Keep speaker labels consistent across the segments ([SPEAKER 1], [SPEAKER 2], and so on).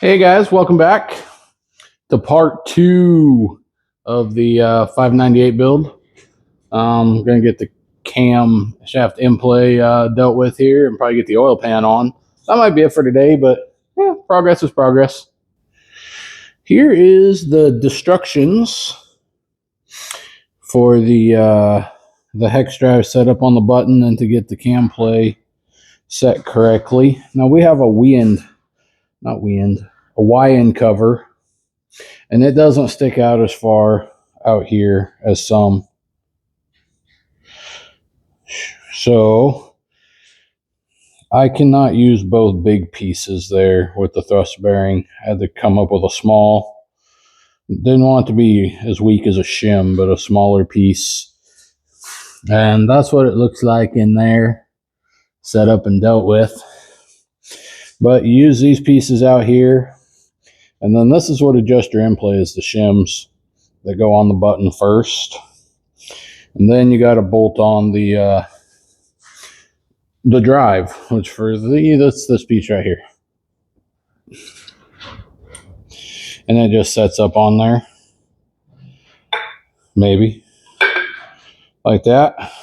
[SPEAKER 1] Hey guys, welcome back to part two of the 598 build. I'm going to get the cam shaft in play dealt with here and probably get the oil pan on. That might be it for today, but yeah, progress is progress. Here is the destructions for the hex drive set up on the button and to get the cam play set correctly. Now we have a a Y-end cover, and it doesn't stick out as far out here as some. So I cannot use both big pieces there with the thrust bearing. I had to come up with a small. Didn't want it to be as weak as a shim, but a smaller piece. And that's what it looks like in there, set up and dealt with. But you use these pieces out here. And then this is what adjuster in play is, the shims that go on the button first. And then you got to bolt on the drive, which for that's this piece right here. And it just sets up on there. Maybe. Like that.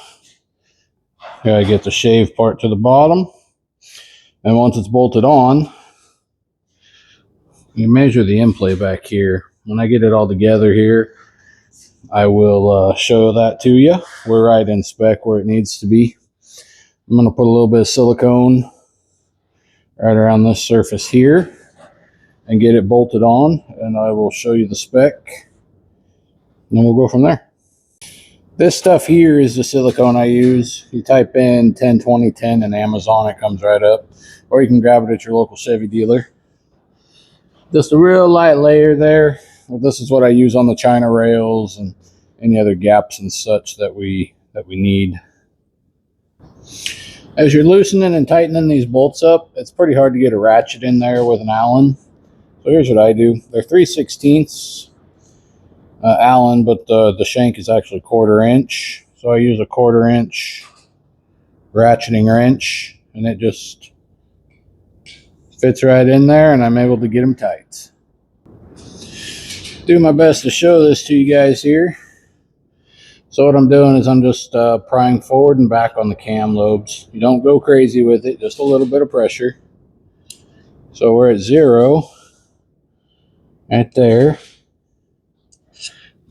[SPEAKER 1] Gotta get the shave part to the bottom. And once it's bolted on, you measure the in-play back here. When I get it all together here, I will show that to you. We're right in spec where it needs to be. I'm going to put a little bit of silicone right around this surface here and get it bolted on, and I will show you the spec, and then we'll go from there. This stuff here is the silicone I use. You type in 10-20-10 in Amazon, it comes right up, or you can grab it at your local Chevy dealer. Just a real light layer there. Well, this is what I use on the China rails and any other gaps and such that we need. As you're loosening and tightening these bolts up, it's pretty hard to get a ratchet in there with an Allen. So here's what I do. They're 3/16 Allen, but the shank is actually 1/4 inch. So I use a 1/4 inch ratcheting wrench, and it just fits right in there, and I'm able to get them tight. Do my best to show this to you guys here. So what I'm doing is I'm just prying forward and back on the cam lobes. You don't go crazy with it, just a little bit of pressure. So we're at 0 right there.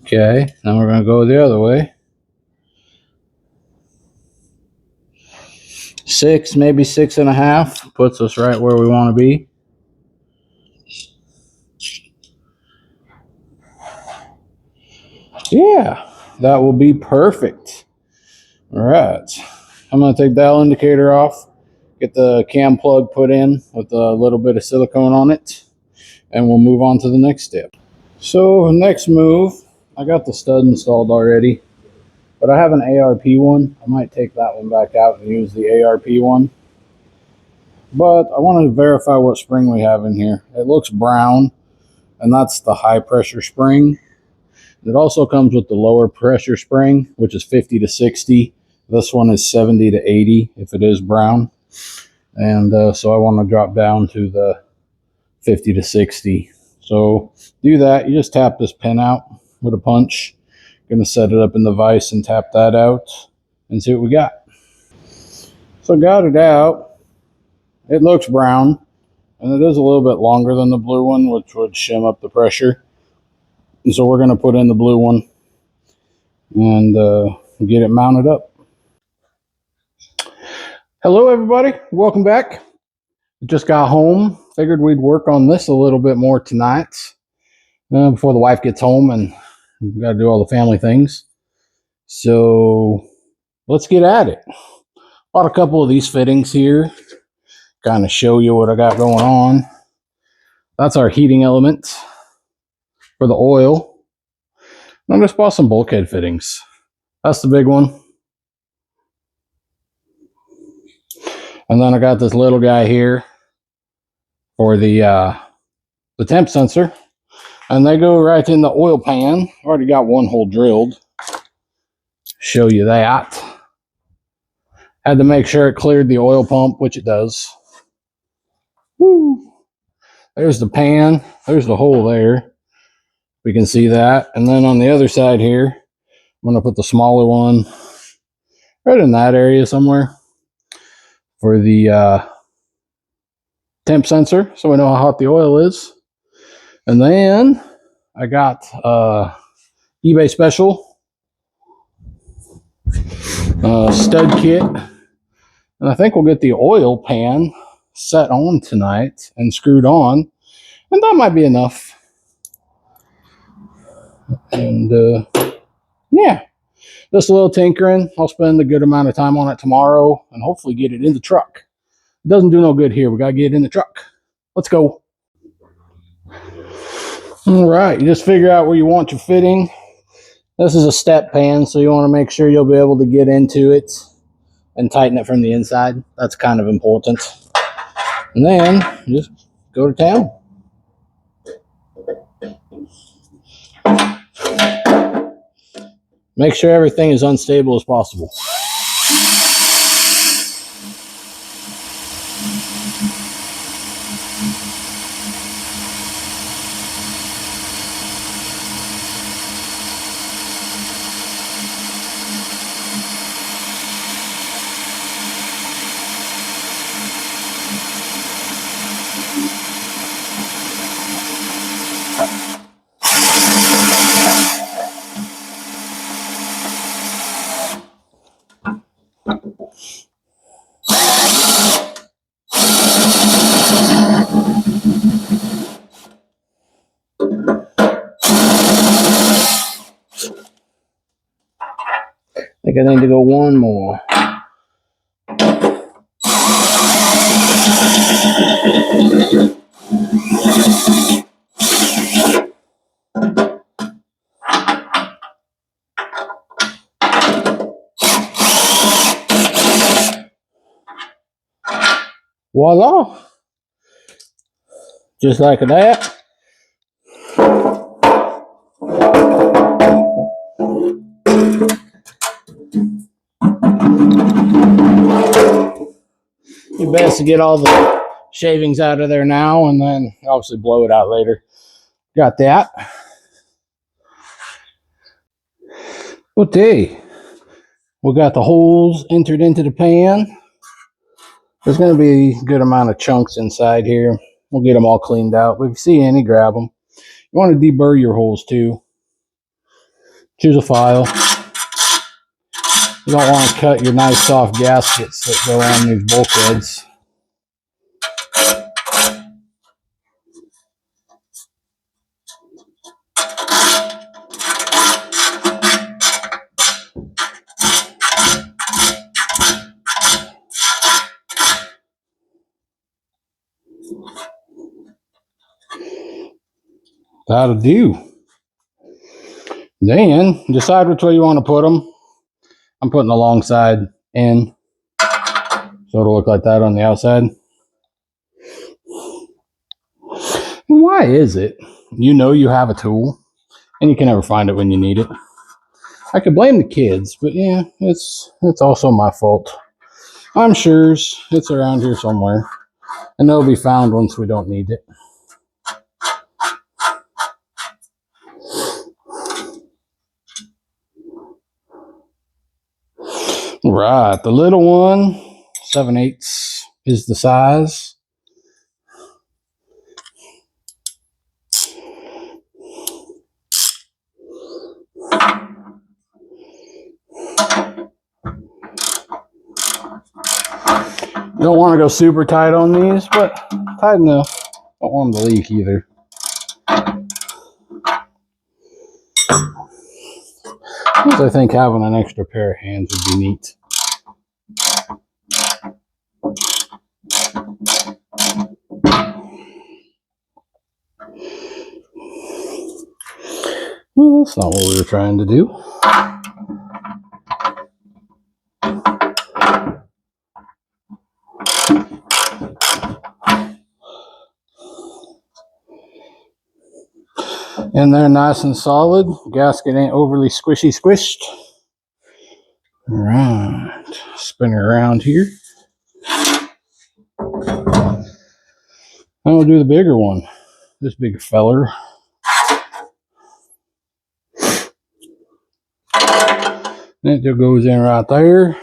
[SPEAKER 1] Okay, now we're going to go the other way. 6, maybe 6.5, puts us right where we want to be. Yeah, that will be perfect. All right, I'm going to take the dial indicator off, get the cam plug put in with a little bit of silicone on it, and we'll move on to the next step. So next move, I got the stud installed already, but I have an ARP one. I might take that one back out and use the ARP one. But I want to verify what spring we have in here. It looks brown, and that's the high pressure spring. It also comes with the lower pressure spring, which is 50 to 60. This one is 70 to 80 if it is brown. And so I want to drop down to the 50 to 60. So do that. You just tap this pin out with a punch. Going to set it up in the vise and tap that out and see what we got. So got it out. It looks brown, and it is a little bit longer than the blue one, which would shim up the pressure. And so we're going to put in the blue one and get it mounted up. Hello, everybody. Welcome back. Just got home. Figured we'd work on this a little bit more tonight before the wife gets home, and we've got to do all the family things. So let's get at it. Bought a couple of these fittings here. Kind of show you what I got going on. That's our heating element for the oil. I just bought some bulkhead fittings. That's the big one. And then I got this little guy here for the temp sensor. And they go right in the oil pan. Already got one hole drilled. Show you that. Had to make sure it cleared the oil pump, which it does. Woo! There's the pan. There's the hole there. We can see that. And then on the other side here, I'm going to put the smaller one right in that area somewhere for the temp sensor, so we know how hot the oil is. And then I got eBay special stud kit. And I think we'll get the oil pan set on tonight and screwed on. And that might be enough. And yeah, just a little tinkering. I'll spend a good amount of time on it tomorrow and hopefully get it in the truck. It doesn't do no good here. We got to get it in the truck. Let's go. All right, you just figure out where you want your fitting. This is a step pan, so you want to make sure you'll be able to get into it and tighten it from the inside. That's kind of important. And then just go to town. Make sure everything is unstable as possible. I think I need to go one more. Voila. Just like that. You best to get all the shavings out of there now and then obviously blow it out later. Got that. Okay. We got the holes entered into the pan. There's going to be a good amount of chunks inside here. We'll get them all cleaned out. But if you see any, grab them. You want to deburr your holes too. Choose a file. You don't want to cut your nice soft gaskets that go on these bulkheads. That'll do. Then decide which way you want to put them. I'm putting the long side in, so it'll look like that on the outside. Why is it you know you have a tool and you can never find it when you need it? I could blame the kids, but yeah, it's also my fault. I'm sure it's around here somewhere, and it'll be found once we don't need it. Right, the little one, 7/8 is the size. Don't want to go super tight on these, but tight enough. Don't want them to leak either. I think having an extra pair of hands would be neat. Well, that's not what we were trying to do. And they're nice and solid. Gasket ain't overly squished. All right, spin her around here. Then we'll do the bigger one. This big feller. That just goes in right there.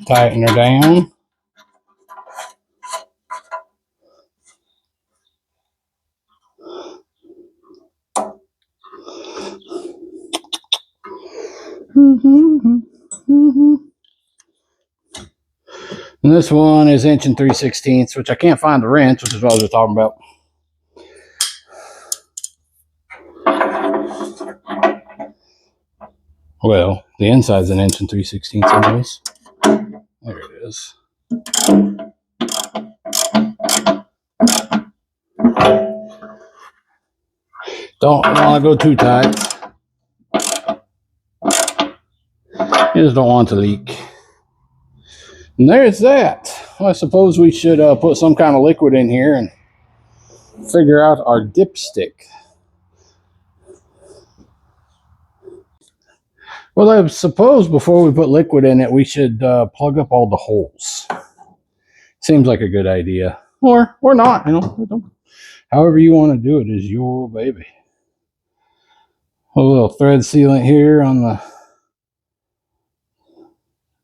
[SPEAKER 1] Tighten her down. And this one is 1 3/16, which I can't find the wrench, which is what I was talking about. Well, the inside's 1 3/16 anyways. There it is. Don't want to go too tight. You just don't want it to leak. And there's that. Well, I suppose we should put some kind of liquid in here and figure out our dipstick. Well, I suppose before we put liquid in it, we should plug up all the holes. Seems like a good idea. Or not, you know. However you want to do it is your baby. A little thread sealant here on the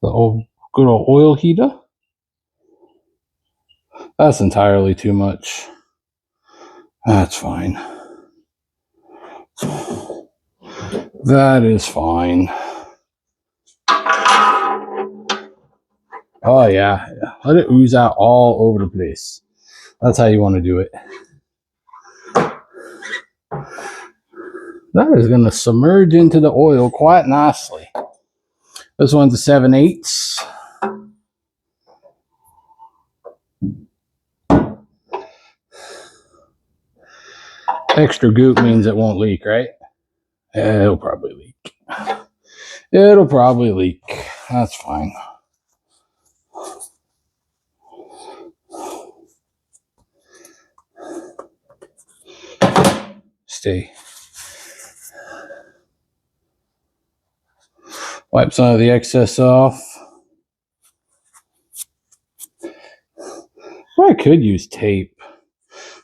[SPEAKER 1] old good old oil heater. That's entirely too much. That's fine. That is fine. Oh yeah. Let it ooze out all over the place. That's how you want to do it. That is going to submerge into the oil quite nicely. This one's a 7/8. Extra goop means it won't leak, right? It'll probably leak. It'll probably leak. That's fine. Stay. Wipe some of the excess off. Well, I could use tape.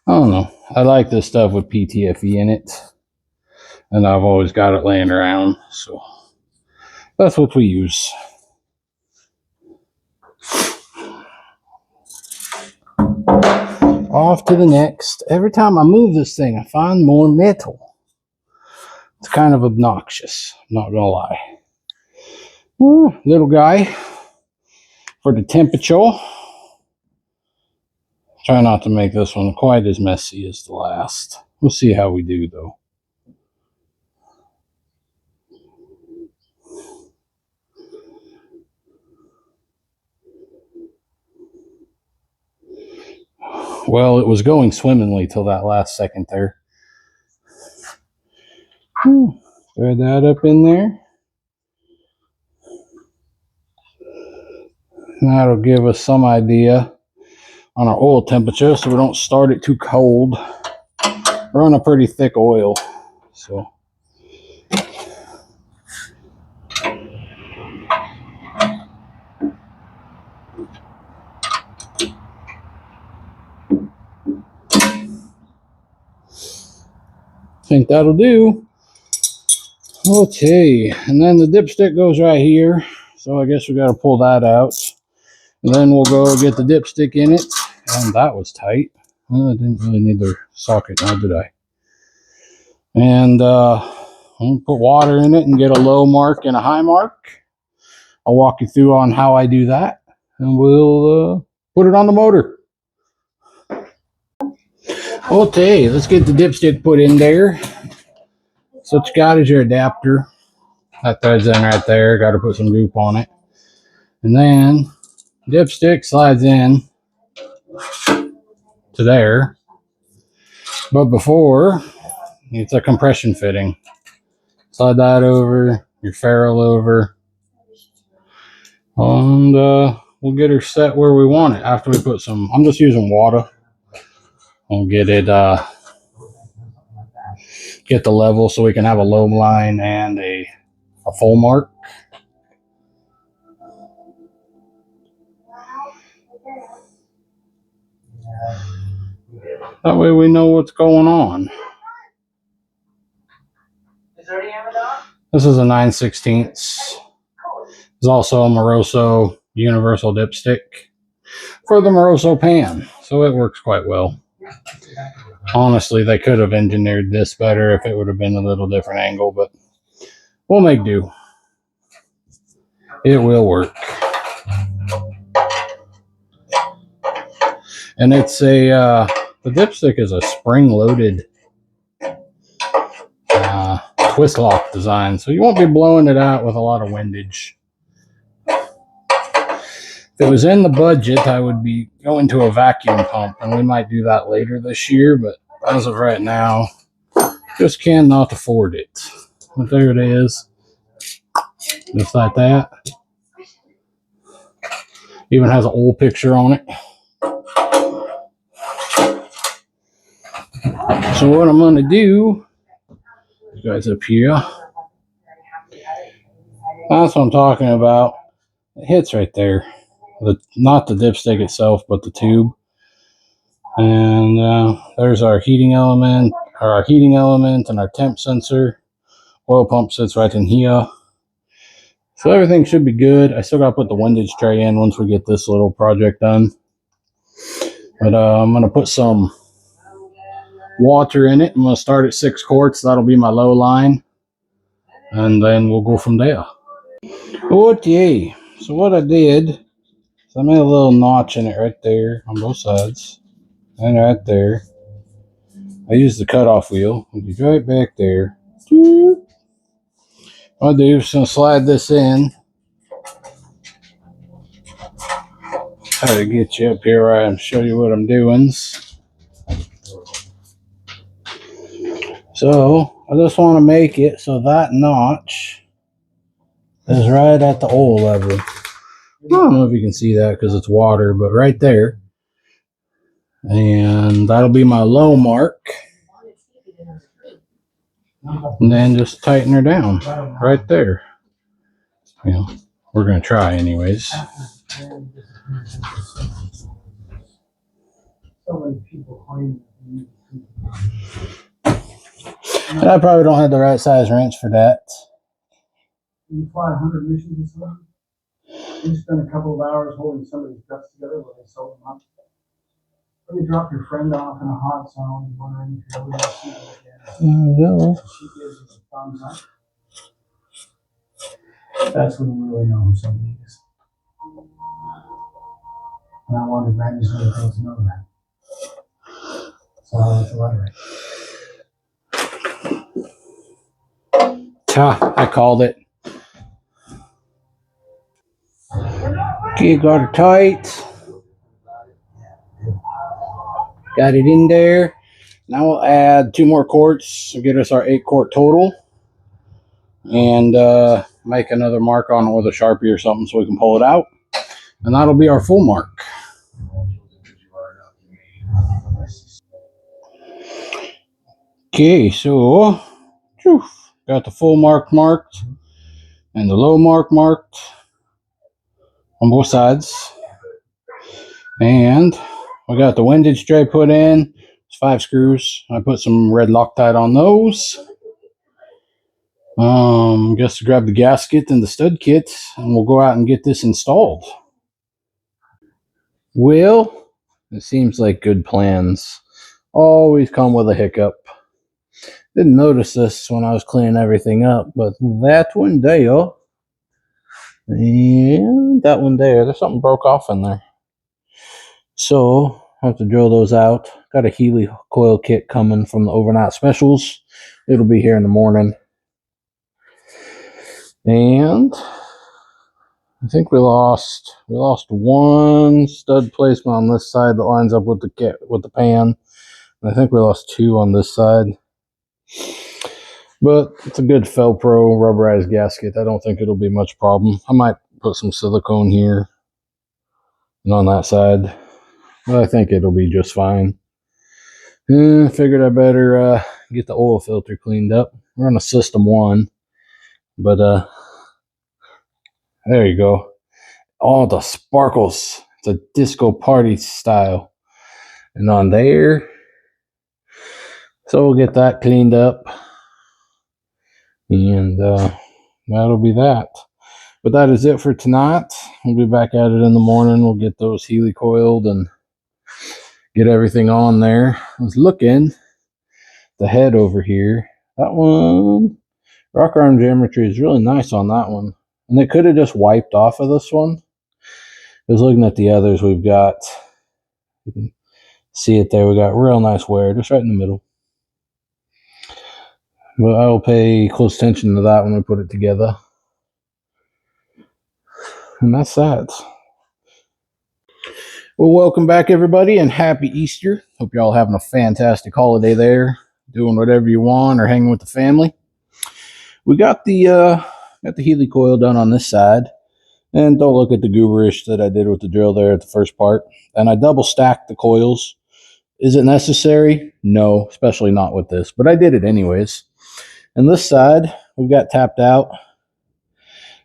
[SPEAKER 1] I don't know. I like this stuff with PTFE in it. And I've always got it laying around. So that's what we use. Off to the next. Every time I move this thing, I find more metal. It's kind of obnoxious. I'm not going to lie. Ooh, little guy. For the temperature. Try not to make this one quite as messy as the last. We'll see how we do, though. Well, it was going swimmingly till that last second there. Thread that up in there. And that'll give us some idea on our oil temperature so we don't start it too cold. We're on a pretty thick oil, so. I think that'll do. Okay, and then the dipstick goes right here. So I guess we got to pull that out. And then we'll go get the dipstick in it. And that was tight. Well, I didn't really need the socket now, did I? And I'll put water in it and get a low mark and a high mark. I'll walk you through on how I do that. And we'll put it on the motor. Okay, let's get the dipstick put in there. So what you got is your adapter. That threads in right there. Got to put some goop on it. And then dipstick slides in to there. But before, it's a compression fitting. Slide that over, your ferrule over. And we'll get her set where we want it after we put some, I'm just using water. We'll get it, get the level so we can have a low line and a full mark. That way we know what's going on. This is a 9/16. It's also a Moroso universal dipstick for the Moroso pan, so it works quite well. Honestly, they could have engineered this better if it would have been a little different angle, but we'll make do. It will work. And it's the dipstick is a spring-loaded twist lock design, so you won't be blowing it out with a lot of windage. If it was in the budget, I would be going to a vacuum pump, and we might do that later this year, but as of right now, just cannot afford it. But there it is. Just like that. Even has an old picture on it. So what I'm going to do, you guys up here, that's what I'm talking about. It hits right there. Not the dipstick itself, but the tube. And there's our heating element, and our temp sensor. Oil pump sits right in here. So everything should be good. I still got to put the windage tray in once we get this little project done. But I'm going to put some water in it. I'm going to start at 6 quarts. That'll be my low line. And then we'll go from there. Okay. So what I did is I made a little notch in it right there on both sides. And right there. I used the cutoff wheel, which is right back there. What I'll do is going to slide this in. Try to get you up here right and show you what I'm doing. So I just want to make it so that notch is right at the oil level. I don't know if you can see that because it's water, but right there. And that'll be my low mark. And then just tighten her down right there. You know, we're going to try anyways. And I probably don't have the right size wrench for that.
[SPEAKER 2] You fly 100 missions or something? You spend a couple of hours holding somebody's guts together while they sew them up. Or you drop your friend off in a hot zone, wondering if you're ever going to see them again.
[SPEAKER 1] There you go.
[SPEAKER 2] She gives you a thumbs up. That's when you really know who somebody is. And I wanted Randy's little things to know that. So I like to letter it.
[SPEAKER 1] I called it. Okay, got it tight. Got it in there. Now we'll add 2 more quarts to get us our 8 quart total. And make another mark on it with a Sharpie or something so we can pull it out. And that'll be our full mark. Okay, so got the full mark marked and the low mark marked on both sides. And we got the windage tray put in. It's 5 screws. I put some red Loctite on those. Just grab the gasket and the stud kit, and we'll go out and get this installed. Well, it seems like good plans always come with a hiccup. Didn't notice this when I was cleaning everything up, but that one there, and that one there's something broke off in there. So I have to drill those out. Got a Healy coil kit coming from the overnight specials. It'll be here in the morning. And I think we lost one stud placement on this side that lines up with the pan. And I think we lost 2 on this side. But it's a good Felpro rubberized gasket. I don't think it'll be much problem. I might put some silicone here and on that side. But I think it'll be just fine. Figured I better get the oil filter cleaned up. We're on a system 1. But there you go. Oh, the sparkles. It's a disco party style. And on there. So we'll get that cleaned up. And that'll be that. But that is it for tonight. We'll be back at it in the morning. We'll get those Healy coiled and get everything on there. I was looking the head over here. That one, rock arm geometry is really nice on that one. And they could have just wiped off of this one. I was looking at the others we've got. You can see it there. We got real nice wear just right in the middle. But I will pay close attention to that when we put it together. And that's that. Well, welcome back, everybody, and happy Easter. Hope y'all having a fantastic holiday there, doing whatever you want or hanging with the family. We got the Healy coil done on this side, and don't look at the gooberish that I did with the drill there at the first part. And I double stacked the coils. Is it necessary? No, especially not with this, but I did it anyways. And this side, we've got tapped out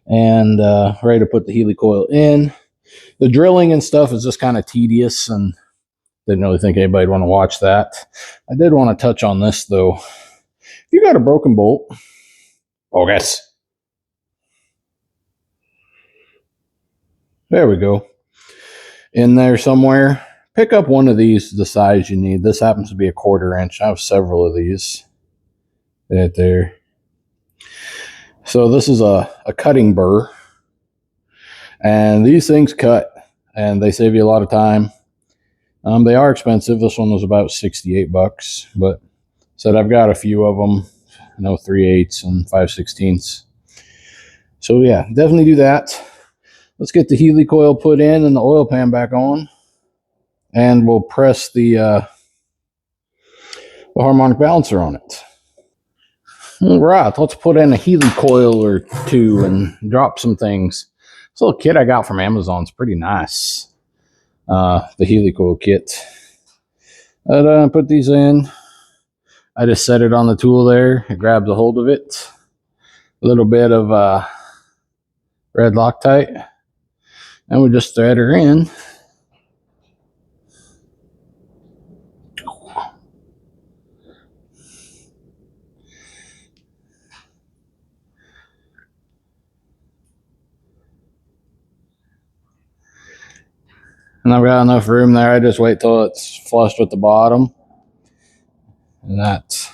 [SPEAKER 1] and ready to put the Healy coil in. The drilling and stuff is just kind of tedious and didn't really think anybody'd want to watch that. I did want to touch on this though. If you got a broken bolt, there we go. In there somewhere, pick up one of these the size you need. This happens to be a 1/4 inch. I have several of these right there. So this is a cutting burr. And these things cut and they save you a lot of time. They are expensive. This one was about $68, but said I've got a few of them. 3/8 and 5/16. So yeah, definitely do that. Let's get the Healy coil put in and the oil pan back on, and we'll press the harmonic balancer on it. All right, let's put in a Healy coil or two and drop some things. This little kit I got from Amazon is pretty nice. The Healy coil kit. I'd put these in. I just set it on the tool there. It grabs a hold of it. A little bit of red Loctite. And we just thread her in. And I've got enough room there. I just wait till it's flushed with the bottom. And that's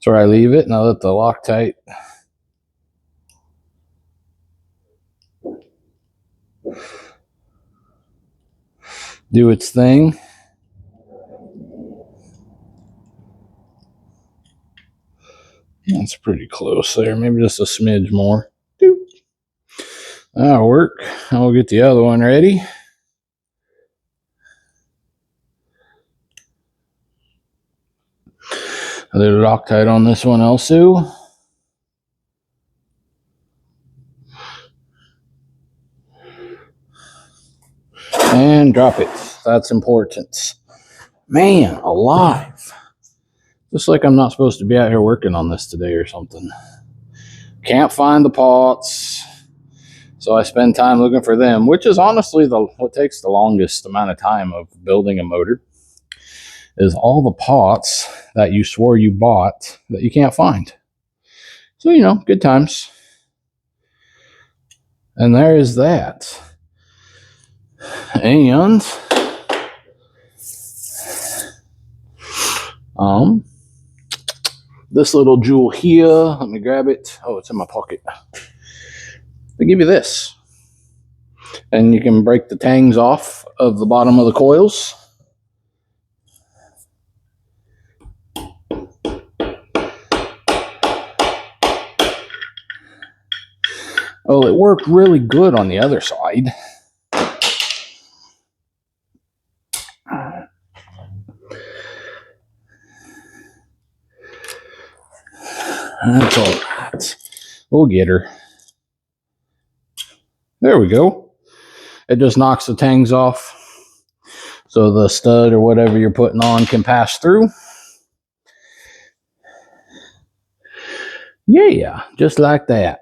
[SPEAKER 1] where I leave it. And I let the Loctite do its thing. That's pretty close there. Maybe just a smidge more. That'll work. And we'll get the other one ready. A little Loctite on this one also. And drop it. That's important. Man, alive. Just like I'm not supposed to be out here working on this today or something. Can't find the pots. So I spend time looking for them, which is honestly what takes the longest amount of time of building a motor. Is all the pots that you swore you bought that you can't find. So, good times. And there is that. And this little jewel here, let me grab it. Oh, it's in my pocket. They give you this. And you can break the tangs off of the bottom of the coils. Oh, it worked really good on the other side. That's all right. We'll get her. There we go. It just knocks the tangs off so the stud or whatever you're putting on can pass through. Yeah, just like that.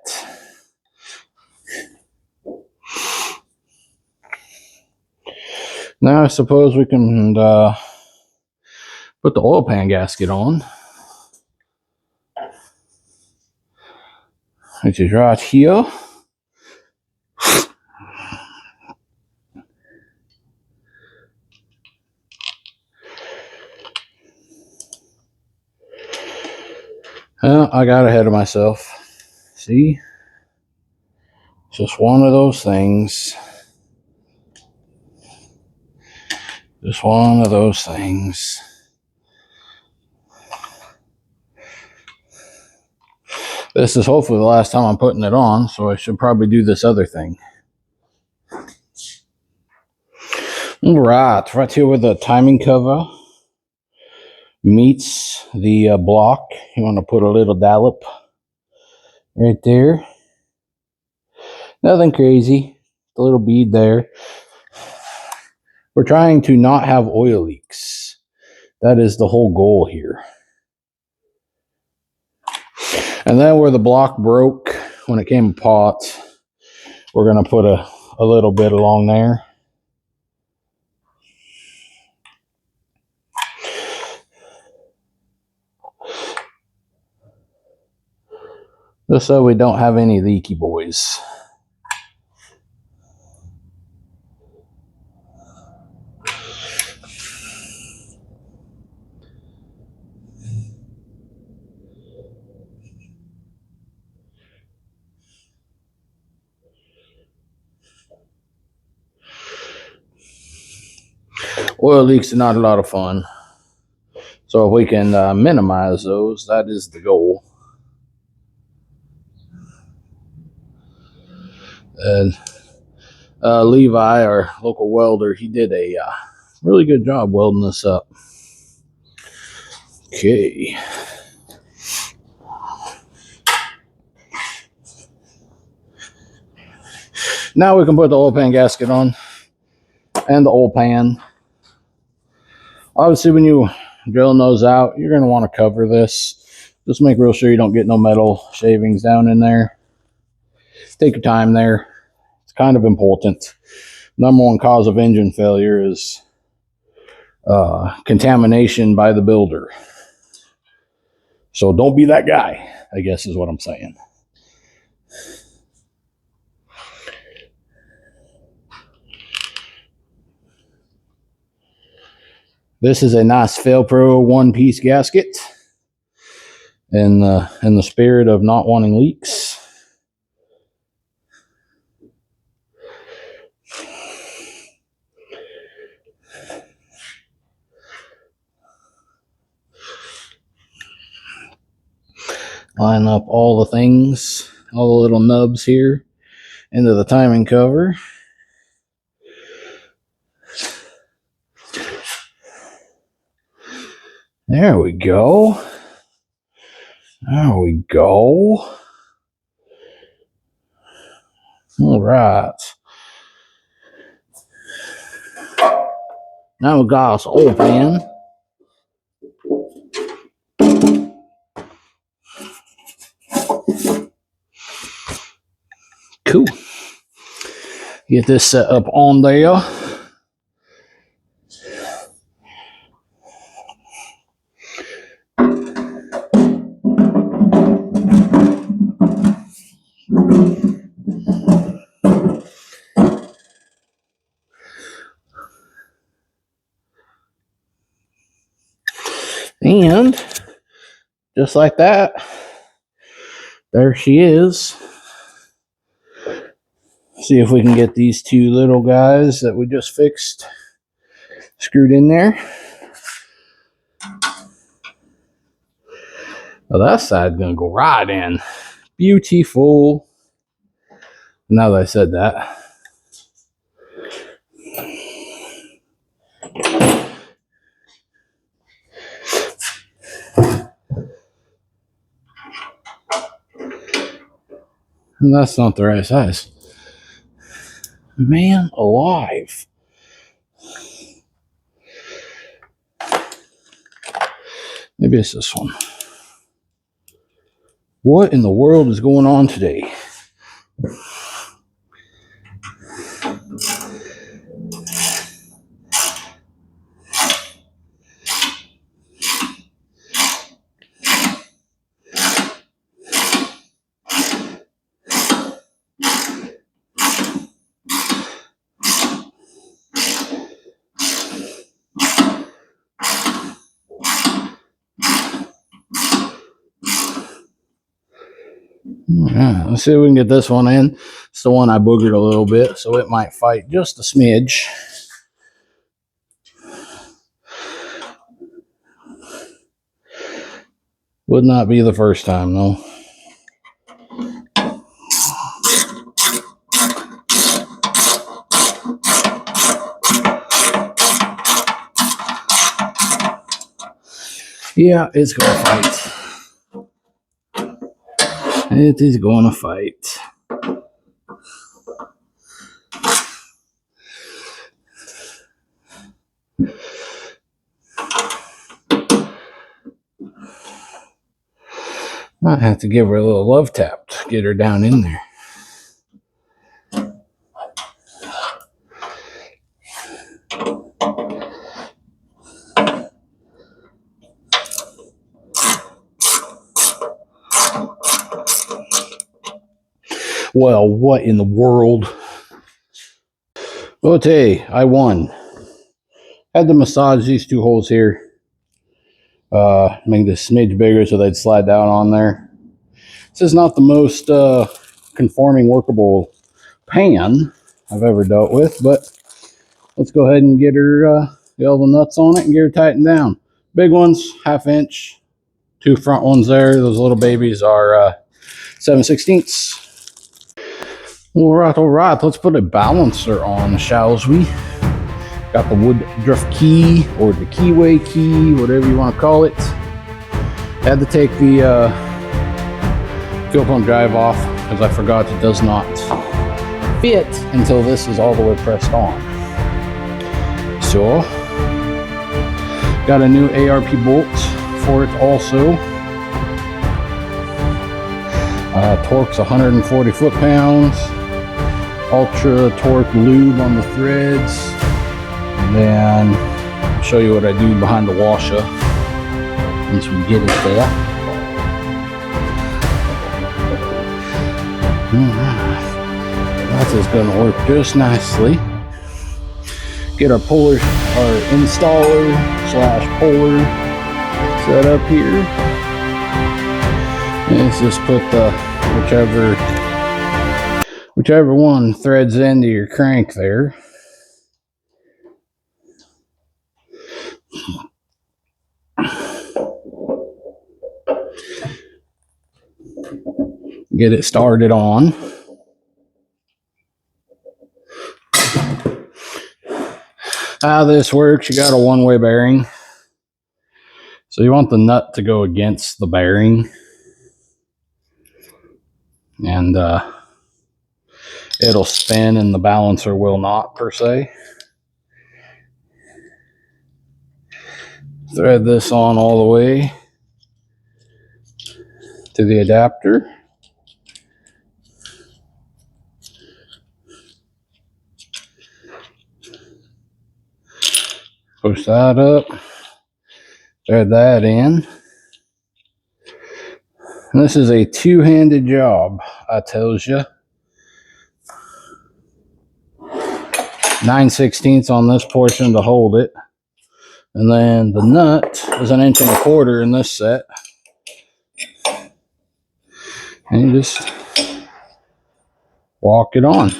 [SPEAKER 1] Now I suppose we can put the oil pan gasket on, which is right here. Well, I got ahead of myself. See? Just one of those things. Just one of those things. This is hopefully the last time I'm putting it on, so I should probably do this other thing. All right here where the timing cover meets the block. You want to put a little dollop right there. Nothing crazy. A little bead there. We're trying to not have oil leaks. That is the whole goal here. And then where the block broke when it came apart, we're going to put a little bit along there. Just so we don't have any leaky boys. Oil leaks are not a lot of fun. So if we can minimize those, that is the goal. And Levi, our local welder, he did a really good job welding this up. Okay. Now we can put the oil pan gasket on and the oil pan. Obviously, when you drill those out, you're going to want to cover this. Just make real sure you don't get no metal shavings down in there. Take your time there. It's kind of important. Number one cause of engine failure is contamination by the builder. So don't be that guy, I guess is what I'm saying. This is a nice Felpro one-piece gasket in the spirit of not wanting leaks. Line up all the things, all the little nubs here into the timing cover. There we go. There we go. All right. Now we got us oil pan. Cool. Get this set up on there. And just like that, there she is. See if we can get these two little guys that we just fixed screwed in there. Well, that side's gonna go right in. Beautiful. Now that I said that. And that's not the right size. Man alive. Maybe it's this one. What in the world is going on today? Yeah, let's see if we can get this one in. It's the one I boogered a little bit, so it might fight just a smidge. Would not be the first time, though. Yeah, it's gonna fight. It is gonna fight. Might have to give her a little love tap to get her down in there. Well, what in the world? Okay, I won. Had to massage these two holes here. Make this smidge bigger so they'd slide down on there. This is not the most conforming workable pan I've ever dealt with, but let's go ahead and get her, get all the nuts on it and get her tightened down. Big ones, 1/2 inch. Two front ones there. Those little babies are 7/16. All right. Let's put a balancer on, shall we? Got the Woodruff key, or the keyway key, whatever you want to call it. Had to take the fuel pump drive off because I forgot it does not fit until this is all the way pressed on. So, got a new ARP bolt for it also. Torque's 140 foot-pounds. Ultra torque lube on the threads. And then I'll show you what I do behind the washer once we get it there. That is going to work just nicely. Get our puller, our installer / puller set up here. And let's just put the whichever one threads into your crank there. Get it started on. How this works, you got a one-way bearing. So you want the nut to go against the bearing. And it'll spin and the balancer will not, per se. Thread this on all the way to the adapter. Push that up. Thread that in. And this is a two-handed job, I tells you. 9/16 on this portion to hold it. And then the nut is 1 1/4 inches in this set. And you just walk it on.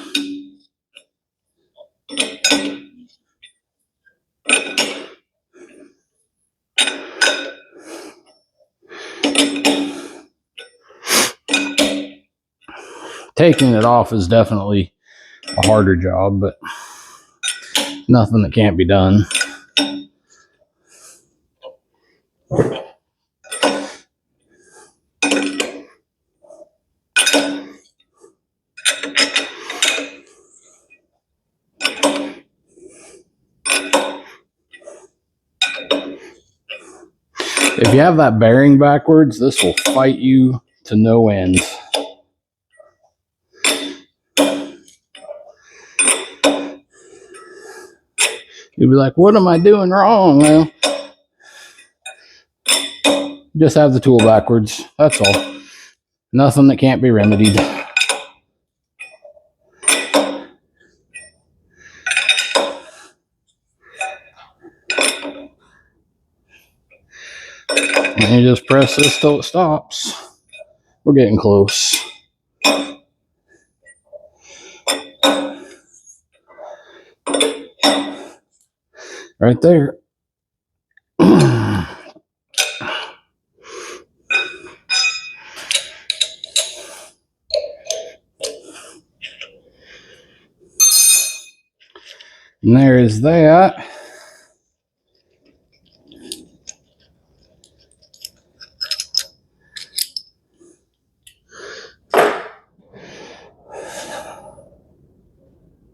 [SPEAKER 1] Taking it off is definitely a harder job, but nothing that can't be done. If you have that bearing backwards, this will fight you to no end. You'll be like, what am I doing wrong? Well, just have the tool backwards. That's all. Nothing that can't be remedied. And you just press this till it stops. We're getting close. right there. And there is that.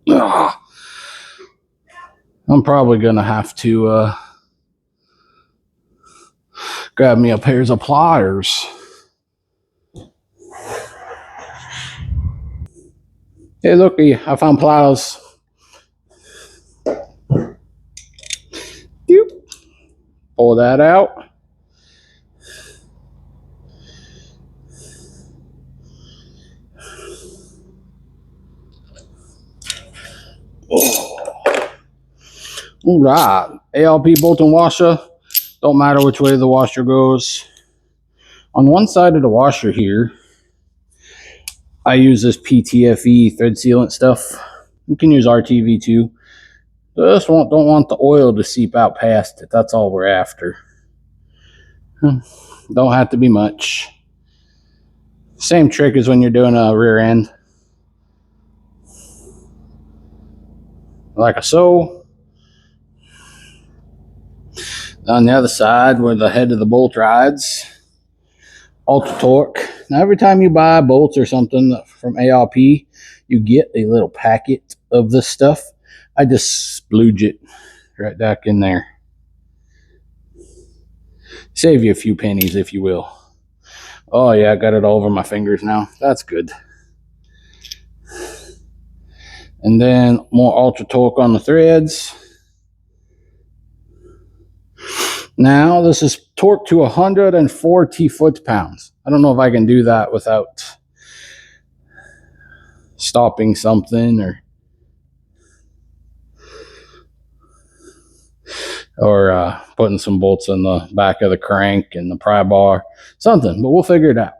[SPEAKER 1] Ugh. I'm probably gonna have to grab me a pair of pliers. Hey, looky, I found pliers. Doop. Pull that out. All right, ALP bolt and washer. Don't matter which way the washer goes. On one side of the washer here, I use this PTFE thread sealant stuff. You can use RTV too. Just don't want the oil to seep out past it. That's all we're after. Don't have to be much. Same trick as when you're doing a rear end. Like so. On the other side where the head of the bolt rides, ultra torque. Now every time you buy bolts or something from ALP, you get a little packet of this stuff. I just splooge it right back in there. Save you a few pennies, if you will. Oh yeah, I got it all over my fingers now. That's good. And then more ultra torque on the threads. Now this is torqued to 140 foot-pounds. I don't know if I can do that without stopping something or putting some bolts in the back of the crank and the pry bar, something, but we'll figure it out.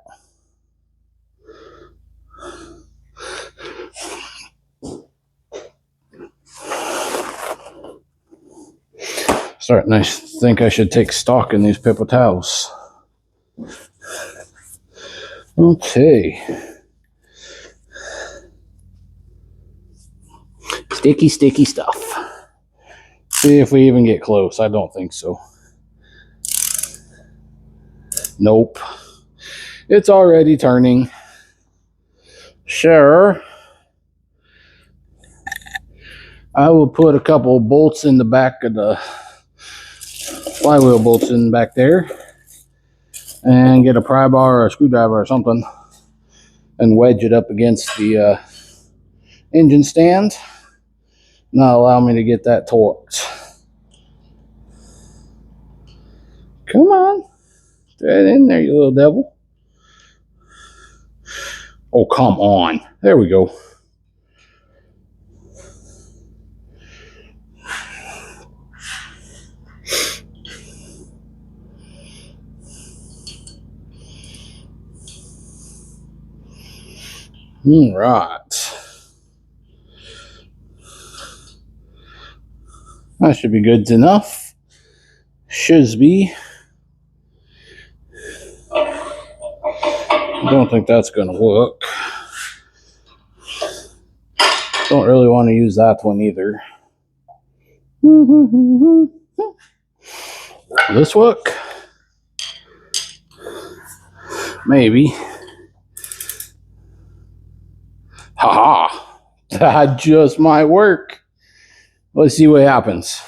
[SPEAKER 1] Starting to think I should take stock in these paper towels. Okay. Sticky stuff. See if we even get close. I don't think so. Nope. It's already turning. Sure. I will put a couple of bolts in the back of the flywheel bolts in back there and get a pry bar or a screwdriver or something and wedge it up against the engine stand. Now allow me to get that torqued. Come on. Thread in there, you little devil. Oh, come on. There we go. All right. That should be good enough. Should be. I don't think that's going to work. Don't really want to use that one either. Will this work? Maybe. Haha. That just might work. Let's see what happens.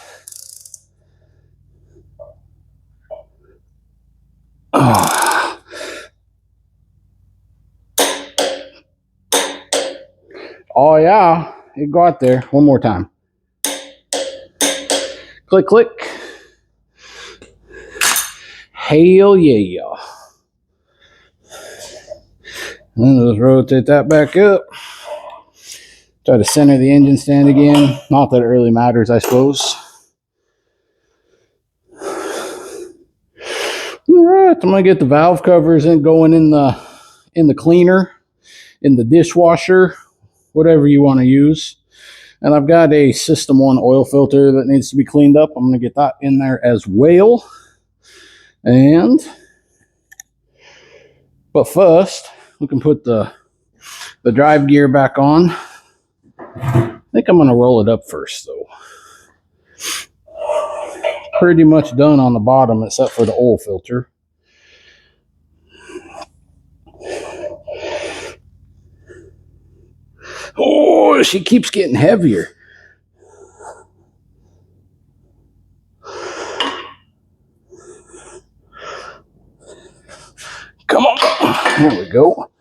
[SPEAKER 1] Oh yeah, it got there. One more time. Click, click. Hell yeah. And then just rotate that back up. Try to center the engine stand again. Not that it really matters, I suppose. All right, I'm gonna get the valve covers and going in the cleaner, in the dishwasher, whatever you want to use. And I've got a System 1 oil filter that needs to be cleaned up. I'm going to get that in there as well. But first, we can put the drive gear back on. I think I'm going to roll it up first, though. Pretty much done on the bottom, except for the oil filter. Oh, she keeps getting heavier. Come on. There we go.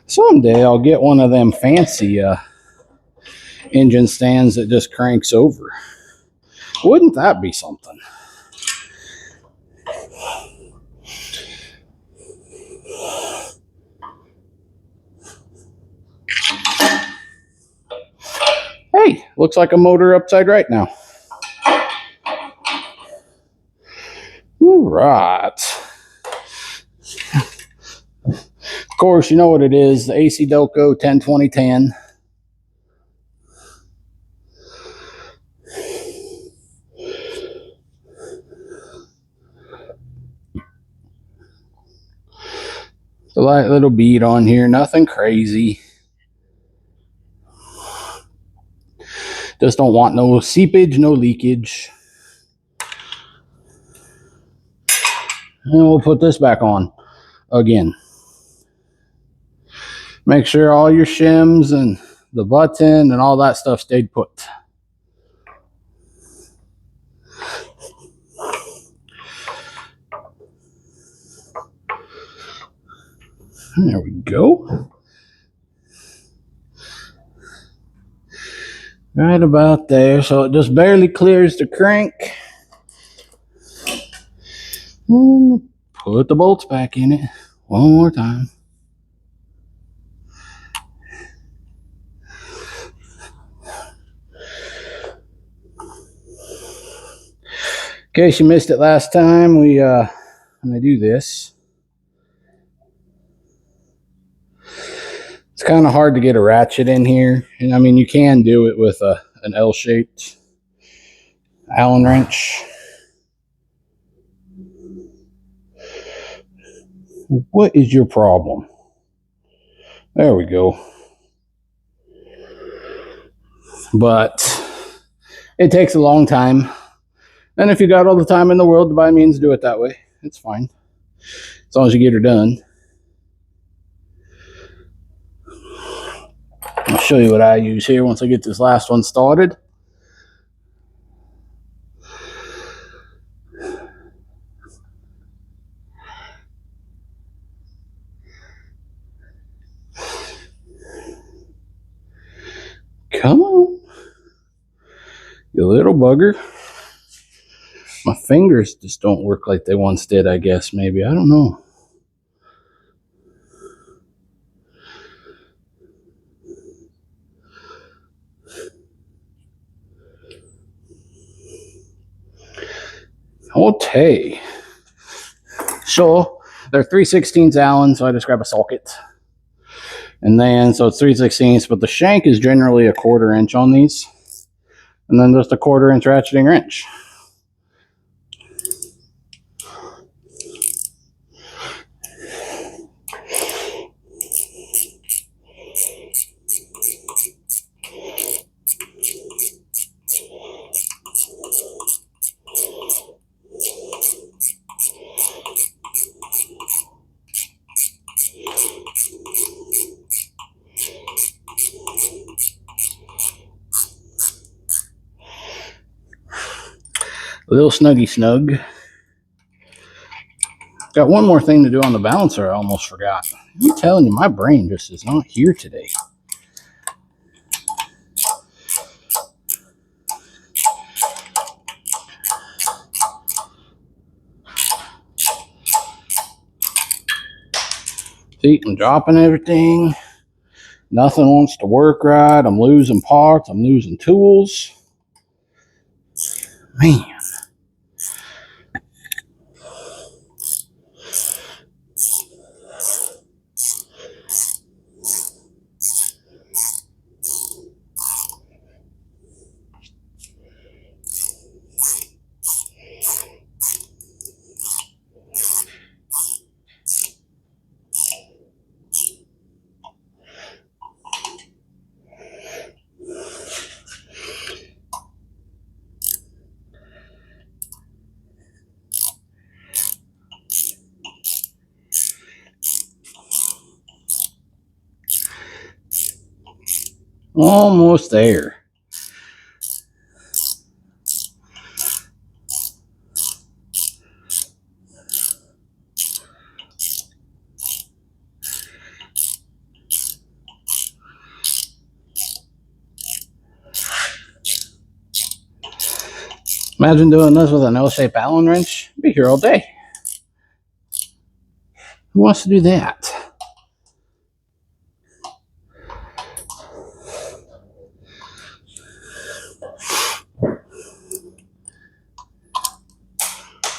[SPEAKER 1] Someday I'll get one of them fancy engine stands that just cranks over. Wouldn't that be something? Hey, looks like a motor upside right now. All right. Of course, you know what it is, the AC Delco 10-20-10. The light little bead on here, nothing crazy. Just don't want no seepage, no leakage. And we'll put this back on again. Make sure all your shims and the button and all that stuff stayed put. There we go. Right about there, so it just barely clears the crank. Put the bolts back in it one more time. In case you missed it last time, when I do this, it's kind of hard to get a ratchet in here. And I mean, you can do it with an L-shaped Allen wrench. What is your problem? There we go. But it takes a long time. And if you got all the time in the world, by means do it that way. It's fine. As long as you get her done. I'll show you what I use here once I get this last one started. Come on. You little bugger. My fingers just don't work like they once did, I guess, maybe. I don't know. Okay. So, they're 3/16 Allen, so I just grab a socket. And then, so it's 3/16, but the shank is generally a 1/4 inch on these. And then just a 1/4 inch ratcheting wrench. A little snuggy snug. Got one more thing to do on the balancer I almost forgot. I'm telling you, my brain just is not here today. See, I'm dropping everything. Nothing wants to work right. I'm losing parts. I'm losing tools. Man. Almost there. Imagine doing this with an L-shaped Allen wrench. I'd be here all day. Who wants to do that?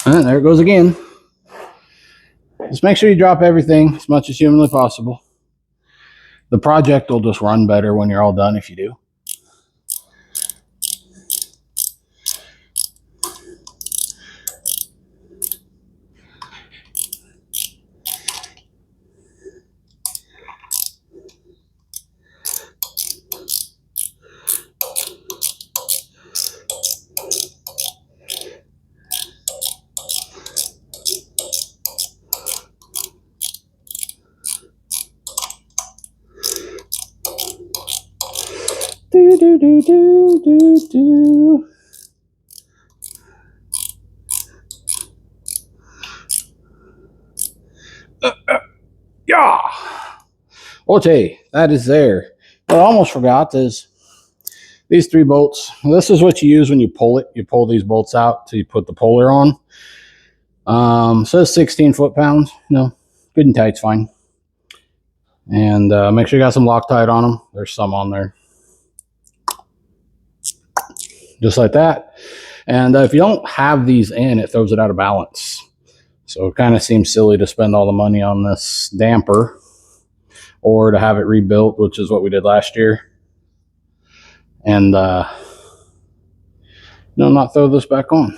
[SPEAKER 1] And there it goes again. Just make sure you drop everything as much as humanly possible. The project will just run better when you're all done if you do. Do, do, do, do, do, do. Yeah. Okay, that is there. What I almost forgot is these 3 bolts. This is what you use when you pull it. You pull these bolts out till you put the puller on. Says 16 foot-pounds. No, good and tight's fine. And make sure you got some Loctite on them. There's some on there. Just like that. And if you don't have these in, it throws it out of balance. So it kind of seems silly to spend all the money on this damper or to have it rebuilt, which is what we did last year. And, not throw this back on.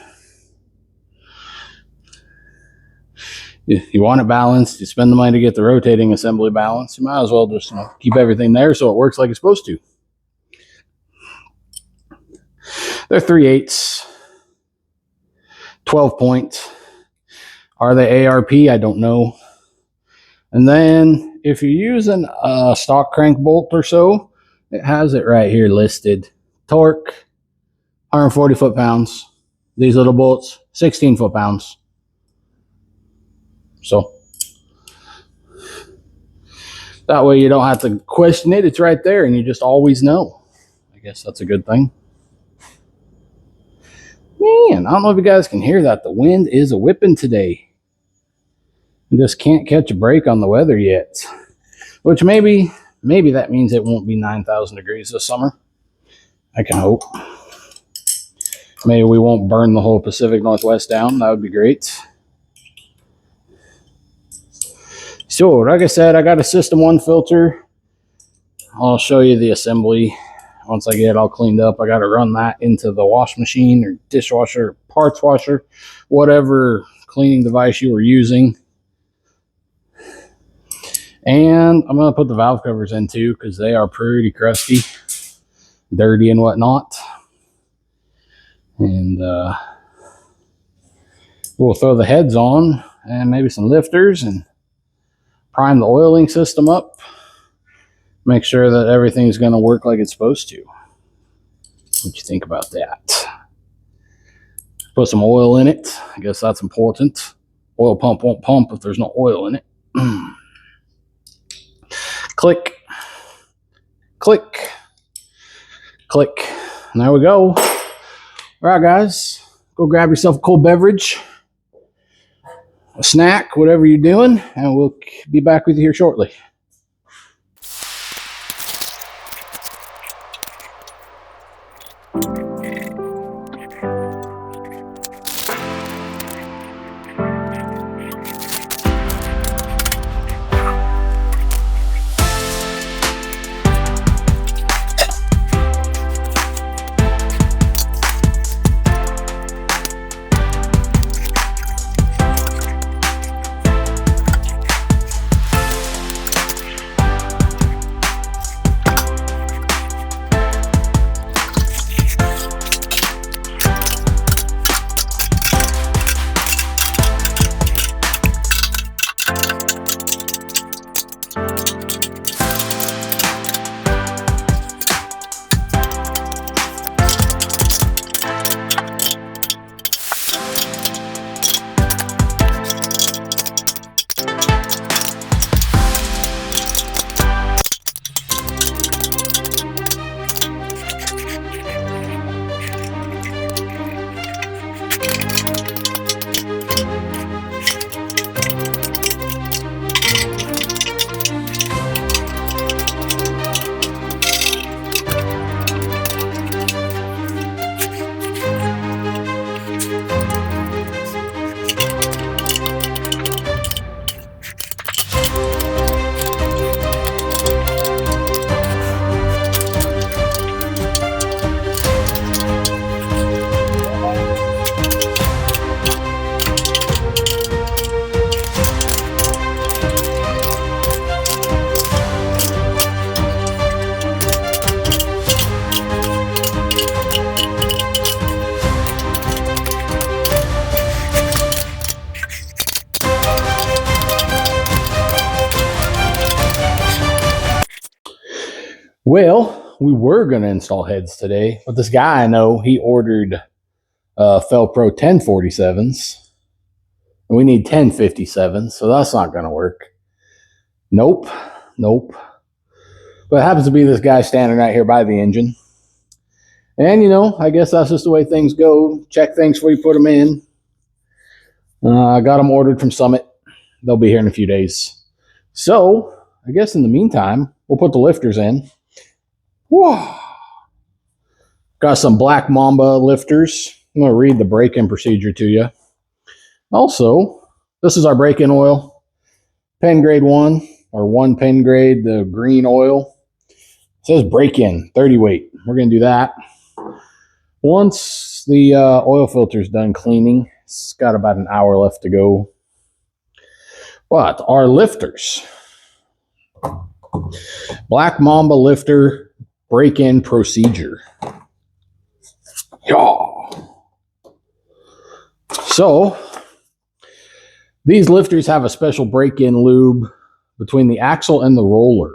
[SPEAKER 1] You want it balanced. You spend the money to get the rotating assembly balanced. You might as well just keep everything there so it works like it's supposed to. They're 3/8, 12 point. Are they ARP? I don't know. And then if you're using a stock crank bolt or so, it has it right here listed. Torque, 140 foot-pounds. These little bolts, 16 foot-pounds. So that way you don't have to question it. It's right there and you just always know. I guess that's a good thing. Man, I don't know if you guys can hear that. The wind is a whipping today. I just can't catch a break on the weather yet. Which maybe that means it won't be 9,000 degrees this summer. I can hope. Maybe we won't burn the whole Pacific Northwest down. That would be great. So, like I said, I got a System 1 filter. I'll show you the assembly. Once I get it all cleaned up, I got to run that into the wash machine or dishwasher, parts washer, whatever cleaning device you were using. And I'm going to put the valve covers in too because they are pretty crusty, dirty and whatnot. And we'll throw the heads on and maybe some lifters and prime the oiling system up. Make sure that everything's going to work like it's supposed to. What you think about that? Put some oil in it. I guess that's important. Oil pump won't pump if there's no oil in it. Click, click, click. And there we go. All right, guys. Go grab yourself a cold beverage, a snack, whatever you're doing, and we'll be back with you here shortly. Well, we were going to install heads today, but this guy I know, he ordered Felpro 1047s. And we need 1057s, so that's not going to work. Nope. But it happens to be this guy standing right here by the engine. And, I guess that's just the way things go. Check things before you put them in. I got them ordered from Summit. They'll be here in a few days. So, I guess in the meantime, we'll put the lifters in. Whoa. Got some Black Mamba lifters. I'm going to read the break-in procedure to you. Also, this is our break-in oil. Pen grade 1, or 1 pen grade, the green oil. It says break-in, 30 weight. We're going to do that. Once the oil filter is done cleaning, it's got about an hour left to go. But our lifters, Black Mamba lifter break-in procedure. Yeah. So, these lifters have a special break-in lube between the axle and the roller.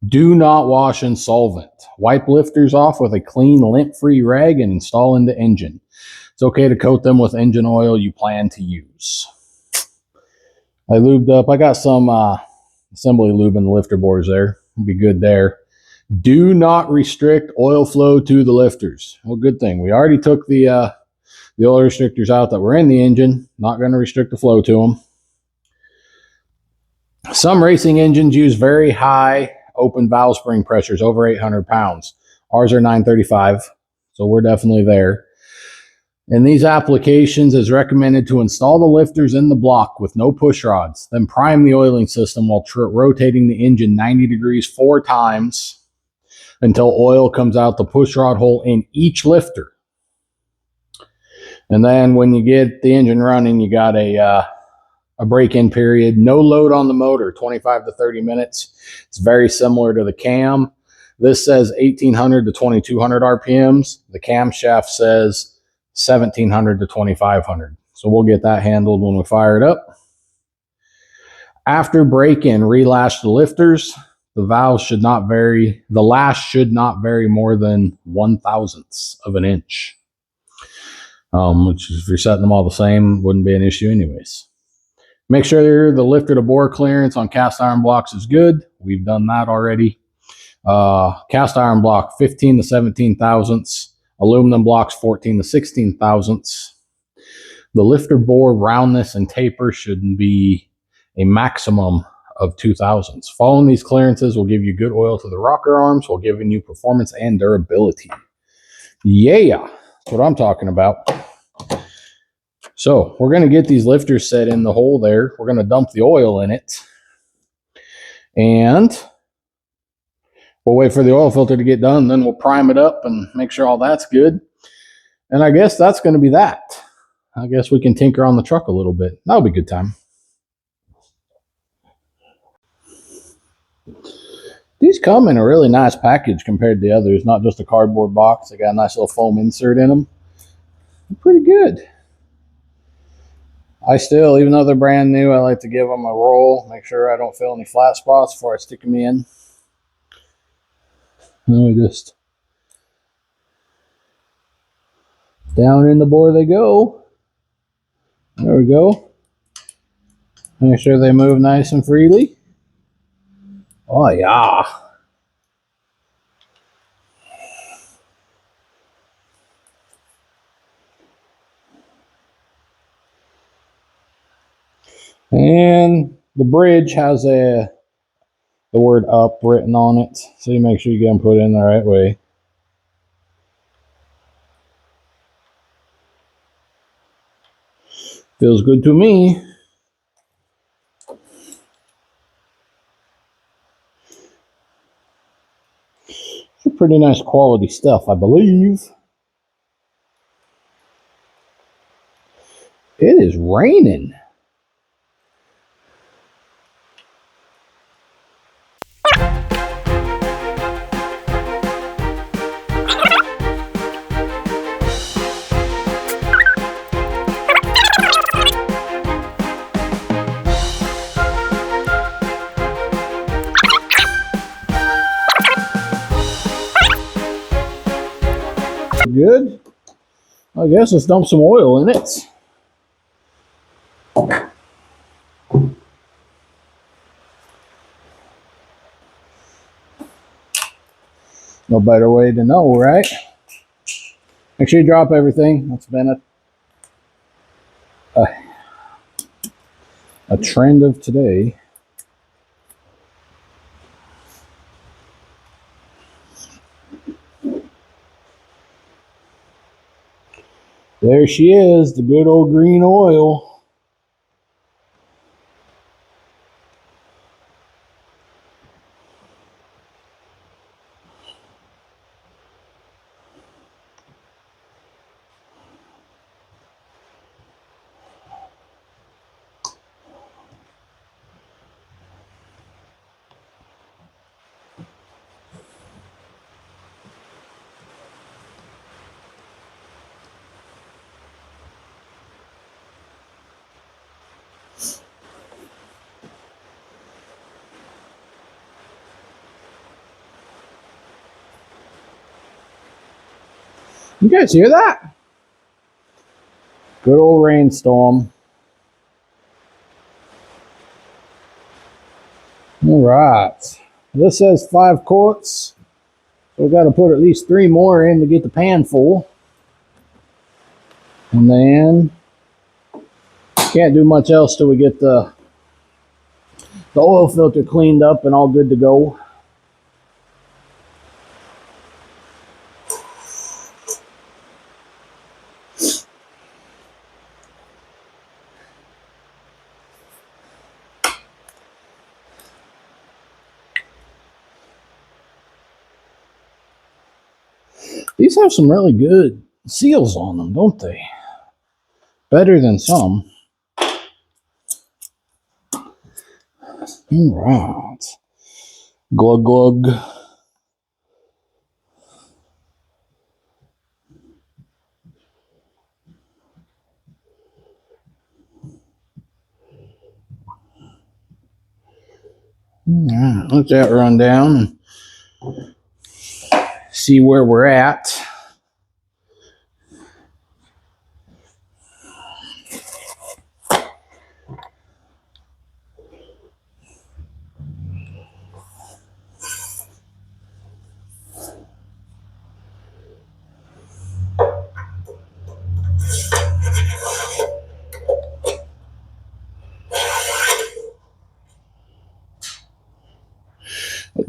[SPEAKER 1] Do not wash in solvent. Wipe lifters off with a clean, lint-free rag and install in the engine. It's okay to coat them with engine oil you plan to use. I lubed up. I got some assembly lube in the lifter bores there. It'll be good there. Do not restrict oil flow to the lifters. Well, good thing. We already took the oil restrictors out that were in the engine. Not going to restrict the flow to them. Some racing engines use very high open valve spring pressures, over 800 pounds. Ours are 935, so we're definitely there. In these applications, it's recommended to install the lifters in the block with no push rods, then prime the oiling system while rotating the engine 90 degrees 4 times until oil comes out the push rod hole in each lifter. And then when you get the engine running, you got a break-in period. No load on the motor, 25 to 30 minutes. It's very similar to the cam. This says 1800 to 2200 RPMs. The camshaft says 1700 to 2500. So we'll get that handled when we fire it up. After break-in, relash the lifters. The valve should not vary. The lash should not vary more than 1/1000th of an inch. Which if you're setting them all the same, wouldn't be an issue anyways. Make sure the lifter to bore clearance on cast iron blocks is good. We've done that already. Cast iron block 15 to 17 thousandths. Aluminum blocks 14 to 16 thousandths. The lifter bore roundness and taper should be a maximum of 2 thousandths. Following these clearances will give you good oil to the rocker arms while giving you performance and durability. Yeah, that's what I'm talking about. So we're going to get these lifters set in the hole there. We're going to dump the oil in it. And we'll wait for the oil filter to get done. Then we'll prime it up and make sure all that's good. And I guess that's going to be that. I guess we can tinker on the truck a little bit. That'll be a good time. These come in a really nice package compared to the others. Not just a cardboard box. They got a nice little foam insert in them. They're pretty good. I still, even though they're brand new, I like to give them a roll, make sure I don't feel any flat spots before I stick them in. And we just down in the bore they go. There we go. Make sure they move nice and freely. Oh yeah. And the bridge has the word up written on it, so you make sure you get them put in the right way. Feels good to me. It's pretty nice quality stuff, I believe. It is raining. Good. I guess let's dump some oil in it. No better way to know, right? Make sure you drop everything. That's been a trend of today. There she is, the good old green oil. You guys hear that? Good old rainstorm. All right. This says 5 quarts. We've got to put at least 3 more in to get the pan full. And then can't do much else till we get the oil filter cleaned up and all good to go. These have some really good seals on them, don't they? Better than some. All right. Glug glug. All right, let that run down and see where we're at.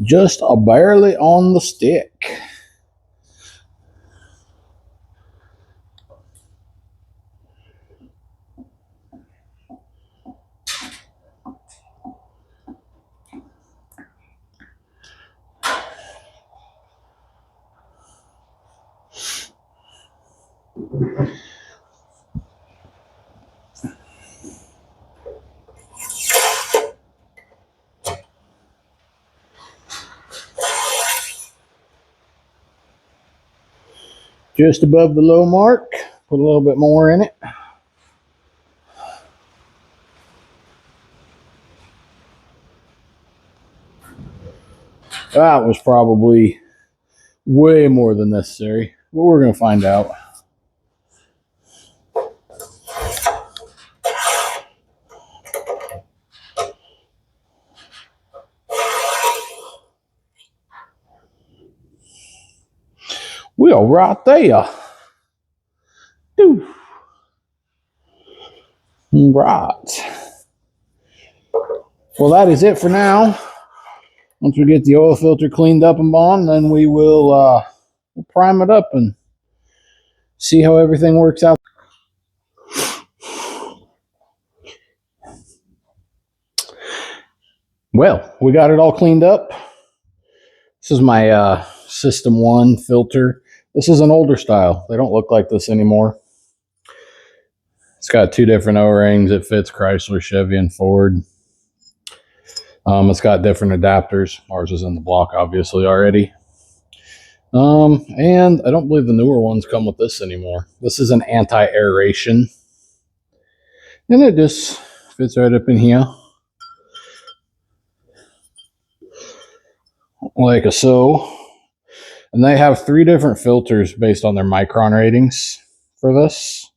[SPEAKER 1] Just barely on the stick. Just above the low mark. Put a little bit more in it. That was probably way more than necessary, but we're going to find out. We are right there. Doo. Right. Well, that is it for now. Once we get the oil filter cleaned up and on, then we will we'll prime it up and see how everything works out. Well, we got it all cleaned up. This is my System 1 filter. This is an older style. They don't look like this anymore. It's got 2 different O-rings. It fits Chrysler, Chevy, and Ford. It's got different adapters. Ours is in the block, obviously, already. And I don't believe the newer ones come with this anymore. This is an anti-aeration. And it just fits right up in here. Like so. And they have 3 different filters based on their micron ratings for this.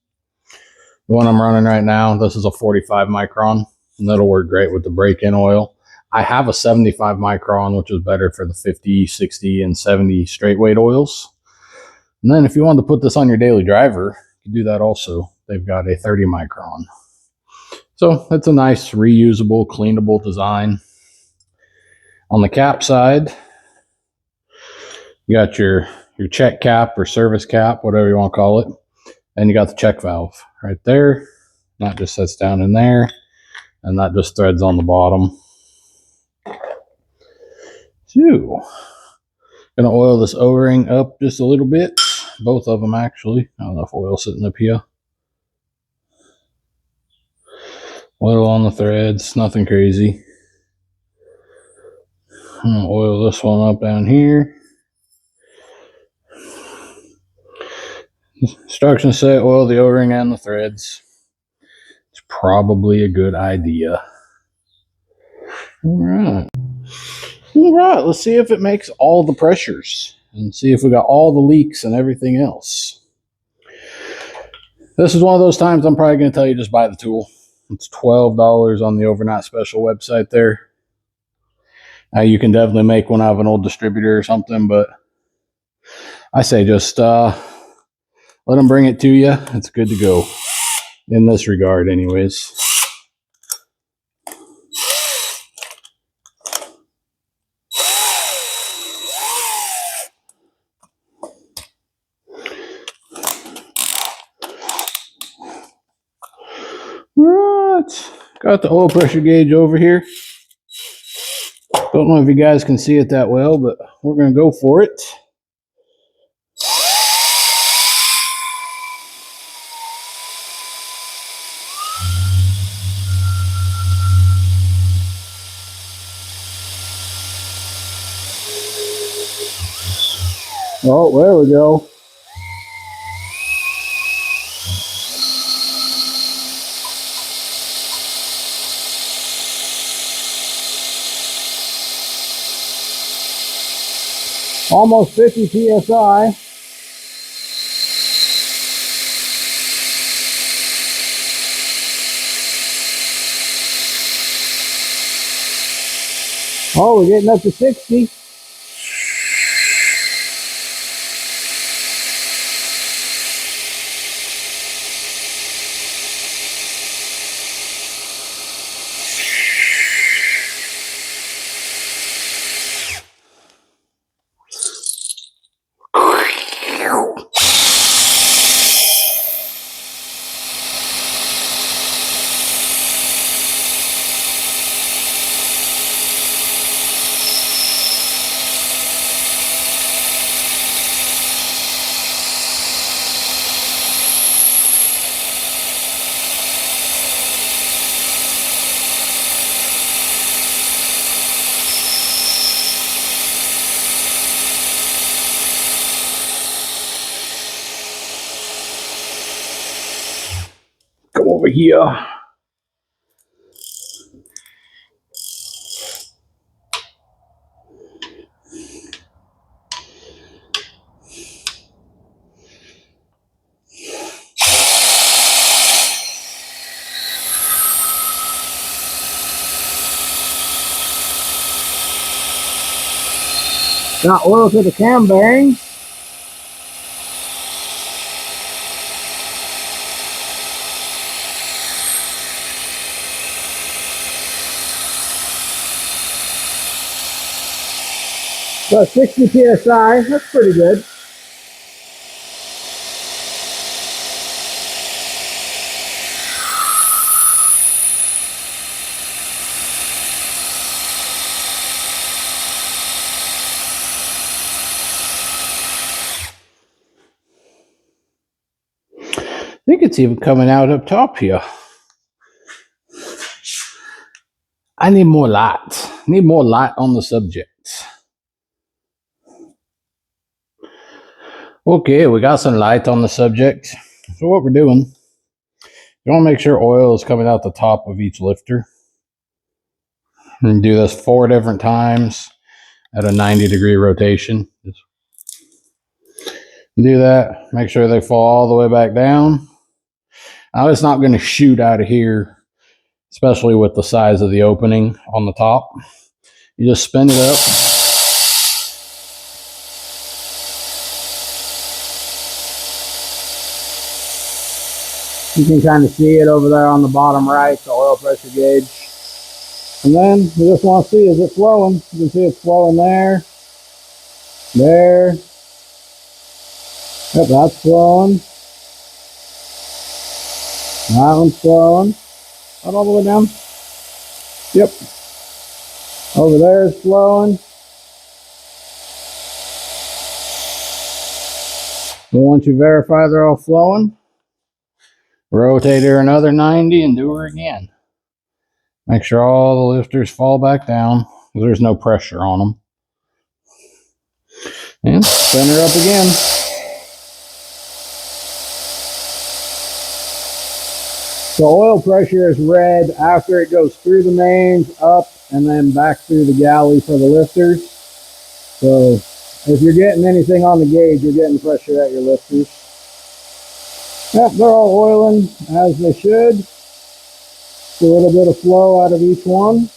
[SPEAKER 1] The one I'm running right now, this is a 45 micron, and that'll work great with the break-in oil. I have a 75 micron, which is better for the 50, 60, and 70 straight weight oils. And then if you wanted to put this on your daily driver, you can do that also. They've got a 30 micron. So it's a nice reusable, cleanable design. On the cap side, you got your check cap or service cap, whatever you want to call it. And you got the check valve right there. That just sits down in there. And that just threads on the bottom. So, gonna oil this O-ring up just a little bit. Both of them actually. Not enough oil sitting up here. Oil on the threads, nothing crazy. I'm gonna oil this one up down here. Instructions say oil the O-ring and the threads. It's probably a good idea. All right, let's see if it makes all the pressures and see if we got all the leaks and everything else. This is one of those times I'm probably going to tell you just buy the tool. It's $12 on the overnight special website there. You can definitely make one out of an old distributor or something, but I say just let them bring it to you. It's good to go in this regard anyways. Right, got the oil pressure gauge over here. Don't know if you guys can see it that well, but we're going to go for it. Oh, there we go. Almost 50 psi. Oh, we're getting up to 60. Come over here. Got oil to the cam bearing. Got 60 psi. That's pretty good. I think it's even coming out up top here. I need more light. Need more light on the subject. Okay, we got some light on the subject. So what we're doing, you want to make sure oil is coming out the top of each lifter. And do this 4 different times at a 90-degree rotation. Just Do that. Make sure they fall all the way back down. Now it's not going to shoot out of here, especially with the size of the opening on the top. You just spin it up. You can kind of see it over there on the bottom right, the oil pressure gauge. And then you just want to see, is it flowing? You can see it's flowing there. There. Yep, that's flowing. That one's flowing. That all the way down? Yep. Over there is flowing. So once you verify they're all flowing, rotate her another 90 and do her again. Make sure all the lifters fall back down. There's no pressure on them. And spin her up again. So oil pressure is read after it goes through the mains, up, and then back through the galley for the lifters. So if you're getting anything on the gauge, you're getting pressure at your lifters. Yep, they're all oiling as they should. A little bit of flow out of each one.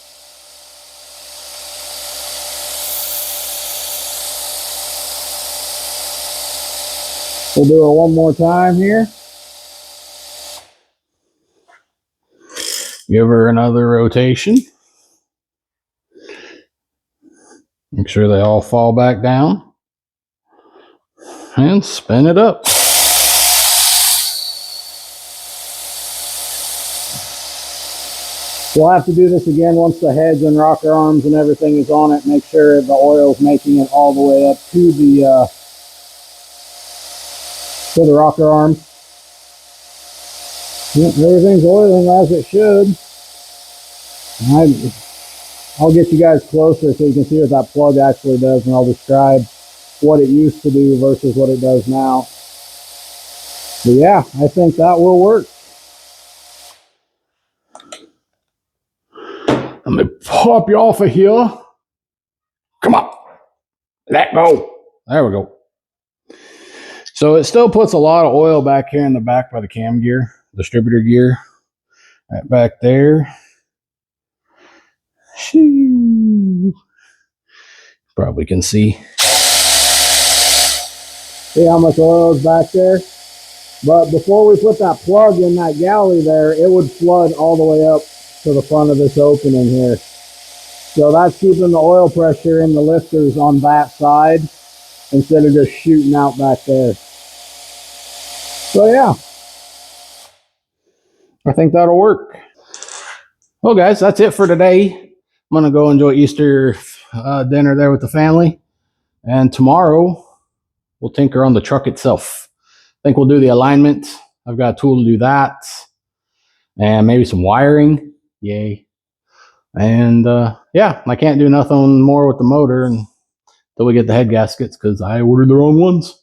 [SPEAKER 1] We'll do it one more time here. Give her another rotation. Make sure they all fall back down. And spin it up. We'll have to do this again once the heads and rocker arms and everything is on it. Make sure the oil's making it all the way up to the rocker arms. Yep, everything's oiling as it should. I'll get you guys closer so you can see what that plug actually does, and I'll describe what it used to do versus what it does now. But yeah, I think that will work. Let me pop you off of here. Come on. Let go. There we go. So it still puts a lot of oil back here in the back by the cam gear, distributor gear. Right back there. Probably can see. See how much oil is back there? But before we put that plug in that galley there, it would flood all the way up to the front of this opening here. So that's keeping the oil pressure in the lifters on that side instead of just shooting out back there. So yeah, I think that'll work. Well guys, that's it for today. I'm gonna go enjoy Easter dinner there with the family. And tomorrow we'll tinker on the truck itself. I think we'll do the alignment. I've got a tool to do that. And maybe some wiring. Yay. And yeah, I can't do nothing more with the motor until we get the head gaskets because I ordered the wrong ones.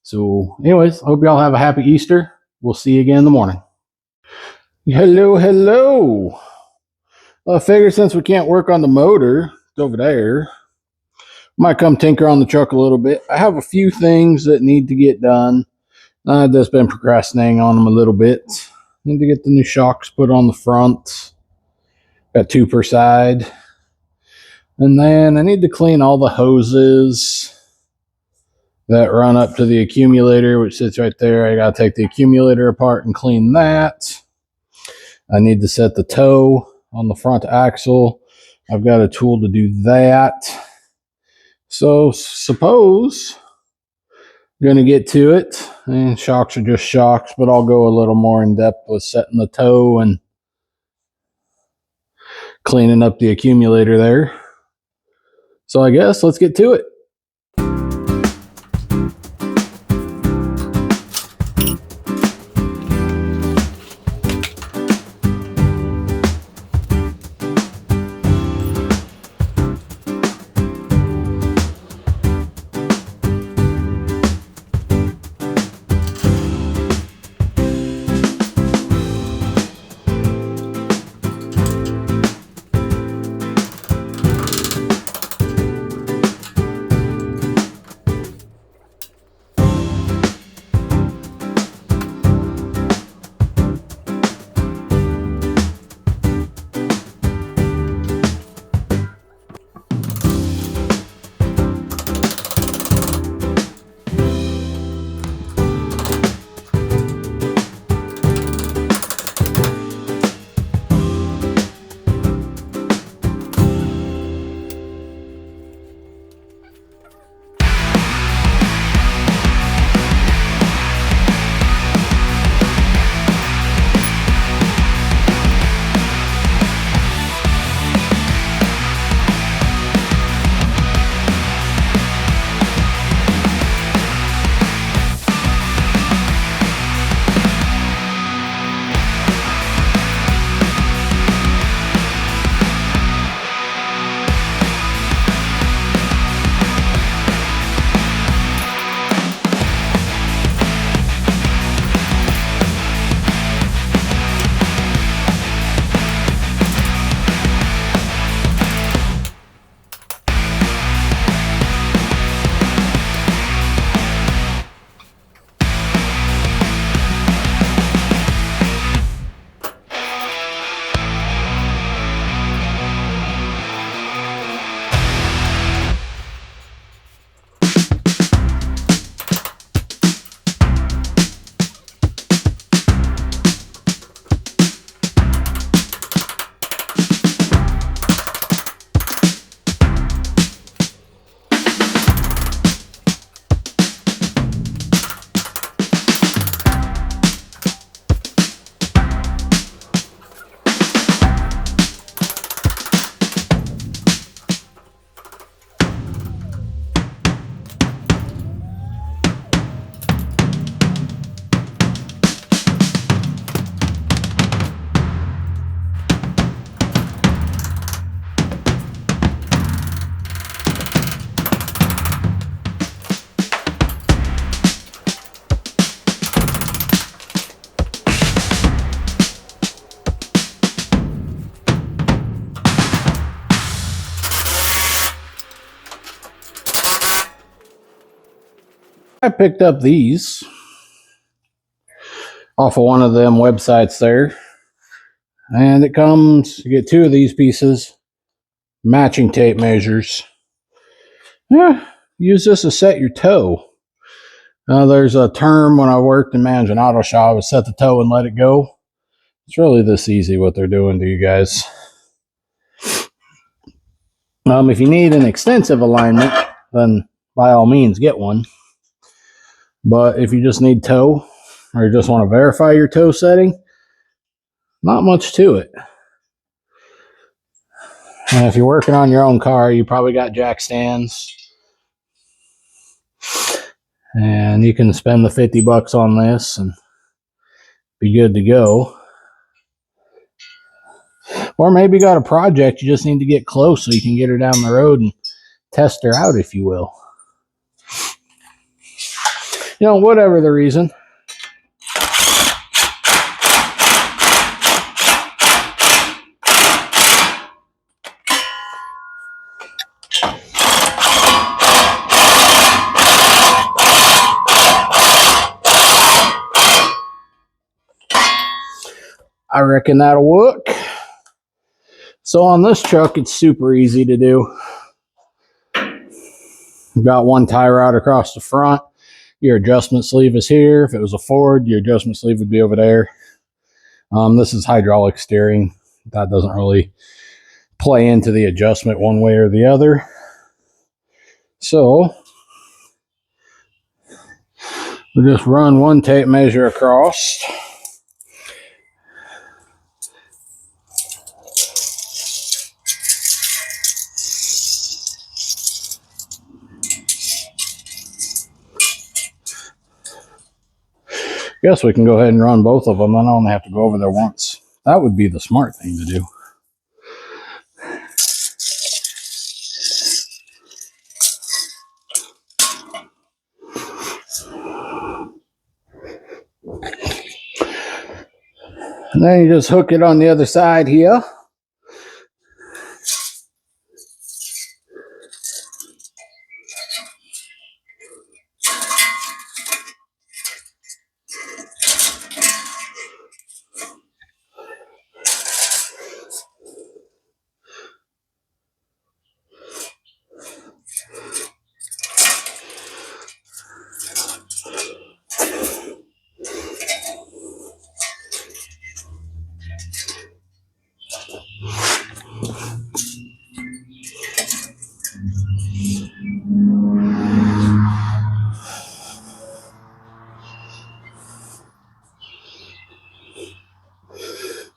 [SPEAKER 1] So anyways, I hope y'all have a happy Easter. We'll see you again in the morning. Hello, hello. Well, I figured since we can't work on the motor, it's over there, might come tinker on the truck a little bit. I have a few things that need to get done. I've just been procrastinating on them a little bit. Need to get the new shocks put on the front. Got 2 per side. And then I need to clean all the hoses that run up to the accumulator, which sits right there. I got to take the accumulator apart and clean that. I need to set the toe on the front axle. I've got a tool to do that. So suppose I'm going to get to it. And shocks are just shocks, but I'll go a little more in depth with setting the toe and cleaning up the accumulator there. So I guess let's get to it. I picked up these off of one of them websites there. And it comes, you get 2 of these pieces, matching tape measures. Yeah, use this to set your toe. There's a term when I worked in managing auto shop, was set the toe and let it go. It's really this easy what they're doing to you guys. If you need an extensive alignment, then by all means get one. But if you just need toe, or you just want to verify your toe setting, not much to it. And if you're working on your own car, you probably got jack stands. And you can spend the $50 on this and be good to go. Or maybe you got a project you just need to get close so you can get her down the road and test her out, if you will. You know, whatever the reason. I reckon that'll work. So on this truck, it's super easy to do. You've got one tie rod across the front. Your adjustment sleeve is here. If it was a Ford, your adjustment sleeve would be over there. This is hydraulic steering. That doesn't really play into the adjustment one way or the other. So we'll just run one tape measure across. Guess we can go ahead and run both of them. Then I only have to go over there once. That would be the smart thing to do. And then you just hook it on the other side here.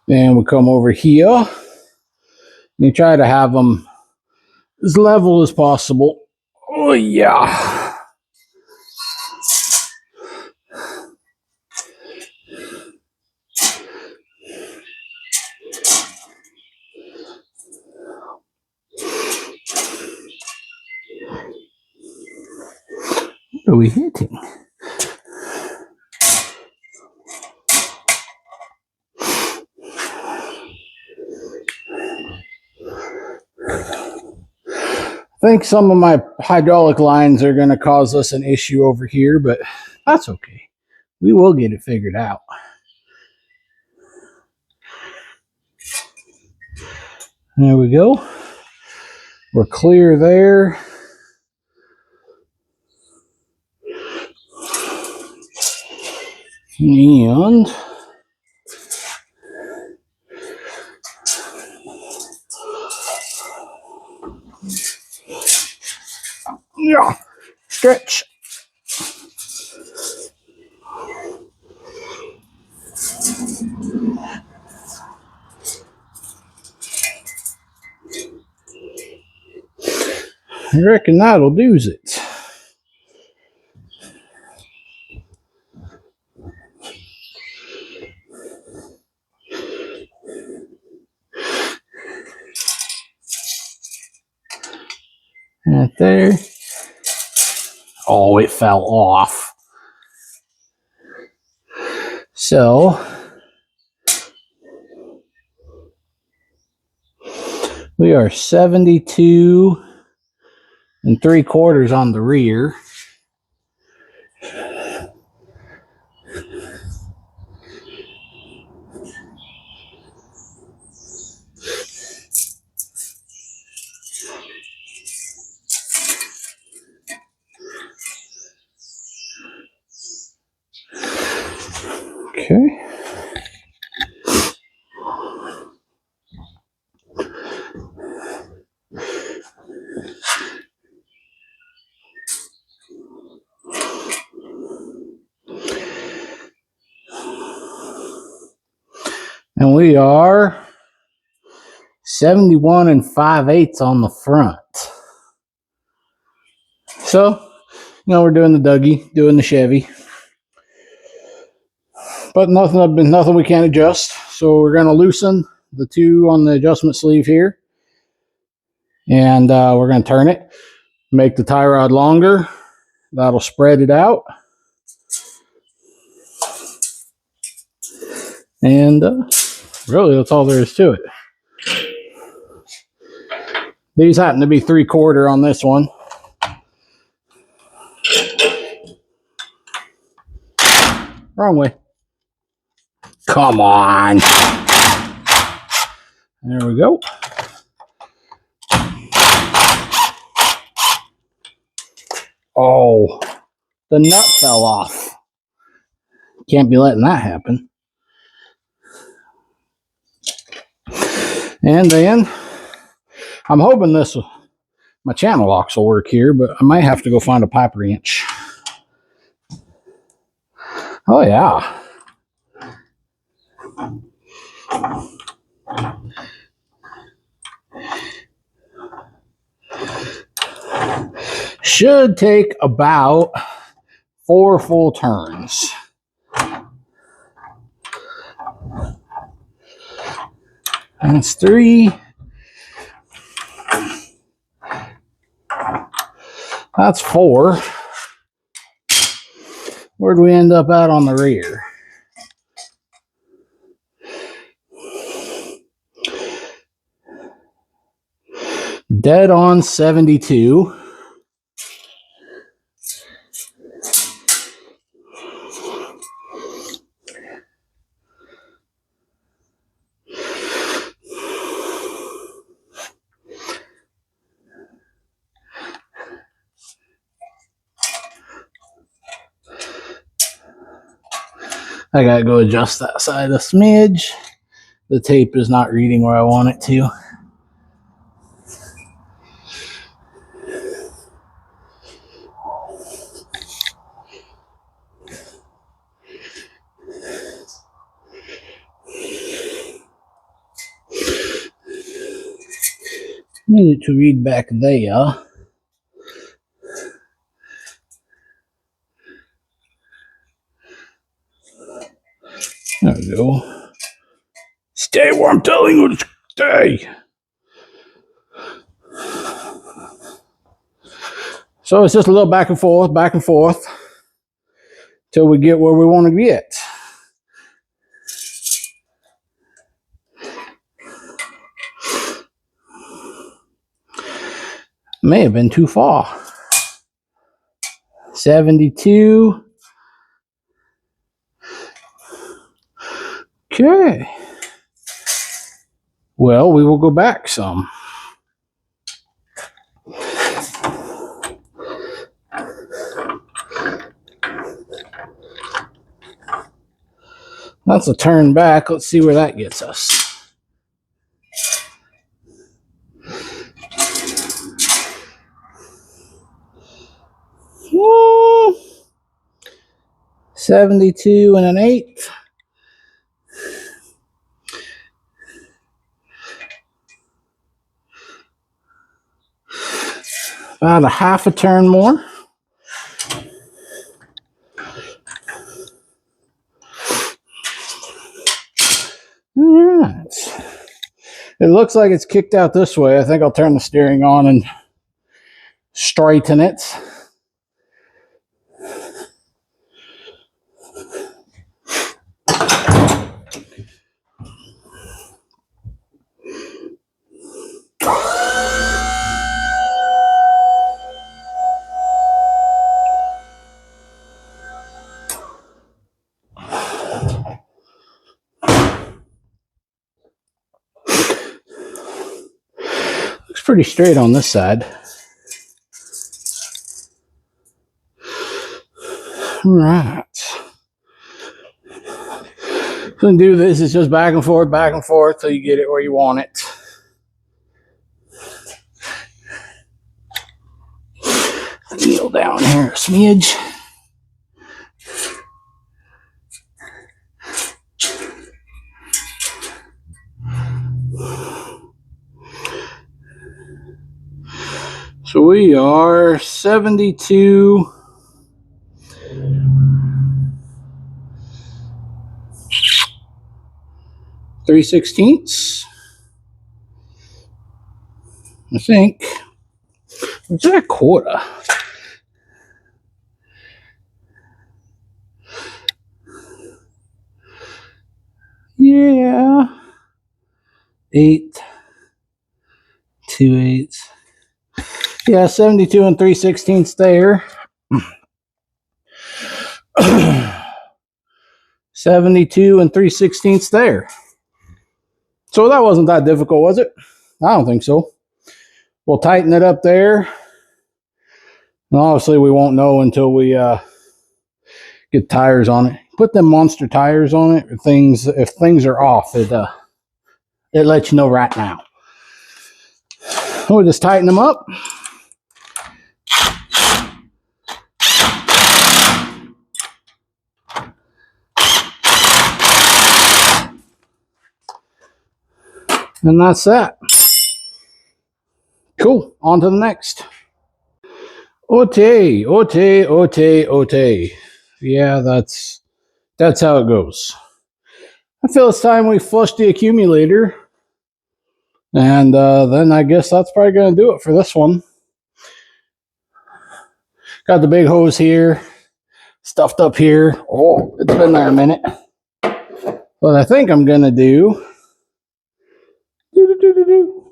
[SPEAKER 1] And we come over here. And you try to have them as level as possible. Oh, yeah. What are we hitting? I think some of my hydraulic lines are going to cause us an issue over here, but that's okay. We will get it figured out. There we go. We're clear there. And yeah, stretch. I reckon that'll do it. Right there. Oh, it fell off. So we are 72 3/4 on the rear. Okay. And we are 71 5/8 on the front. So, we're doing the Dougie, doing the Chevy. But nothing we can't adjust. So we're going to loosen the two on the adjustment sleeve here. And we're going to turn it, make the tie rod longer. That'll spread it out. And really, that's all there is to it. These happen to be 3/4 on this one. Wrong way. Come on. There we go. Oh, the nut fell off. Can't be letting that happen. And then I'm hoping my channel locks will work here, but I might have to go find a pipe wrench. Oh yeah. Should take about 4 full turns. That's 3. That's 4. Where'd we end up at on the rear? Dead on 72. I gotta go adjust that side a smidge. The tape is not reading where I want it to. Need it to read back there. There we go. Stay where I'm telling you to stay. So it's just a little back and forth, till we get where we want to get. May have been too far. 72. Okay. Well, we will go back some. That's a turn back. Let's see where that gets us. Whoa. 72 1/8. About a half a turn more. All right. It looks like it's kicked out this way. I think I'll turn the steering on and straighten it. Looks pretty straight on this side. All right. So do this is just back and forth till you get it where you want it. Kneel down here a smidge. So we are 72. 3/16. I think. Is that a quarter? Yeah. 8, 2/8. Yeah, 72 and 3/16 there. 72 and 3/16 there. So that wasn't that difficult, was it? I don't think so. We'll tighten it up there. And obviously, we won't know until we get tires on it. Put them monster tires on it. If things are off, it lets you know right now. We'll just tighten them up. And that's that. Cool. On to the next. Ote. Yeah, that's how it goes. I feel it's time we flush the accumulator. And then I guess that's probably going to do it for this one. Got the big hose here, stuffed up here. Oh, it's been there a minute. What I think I'm going to do,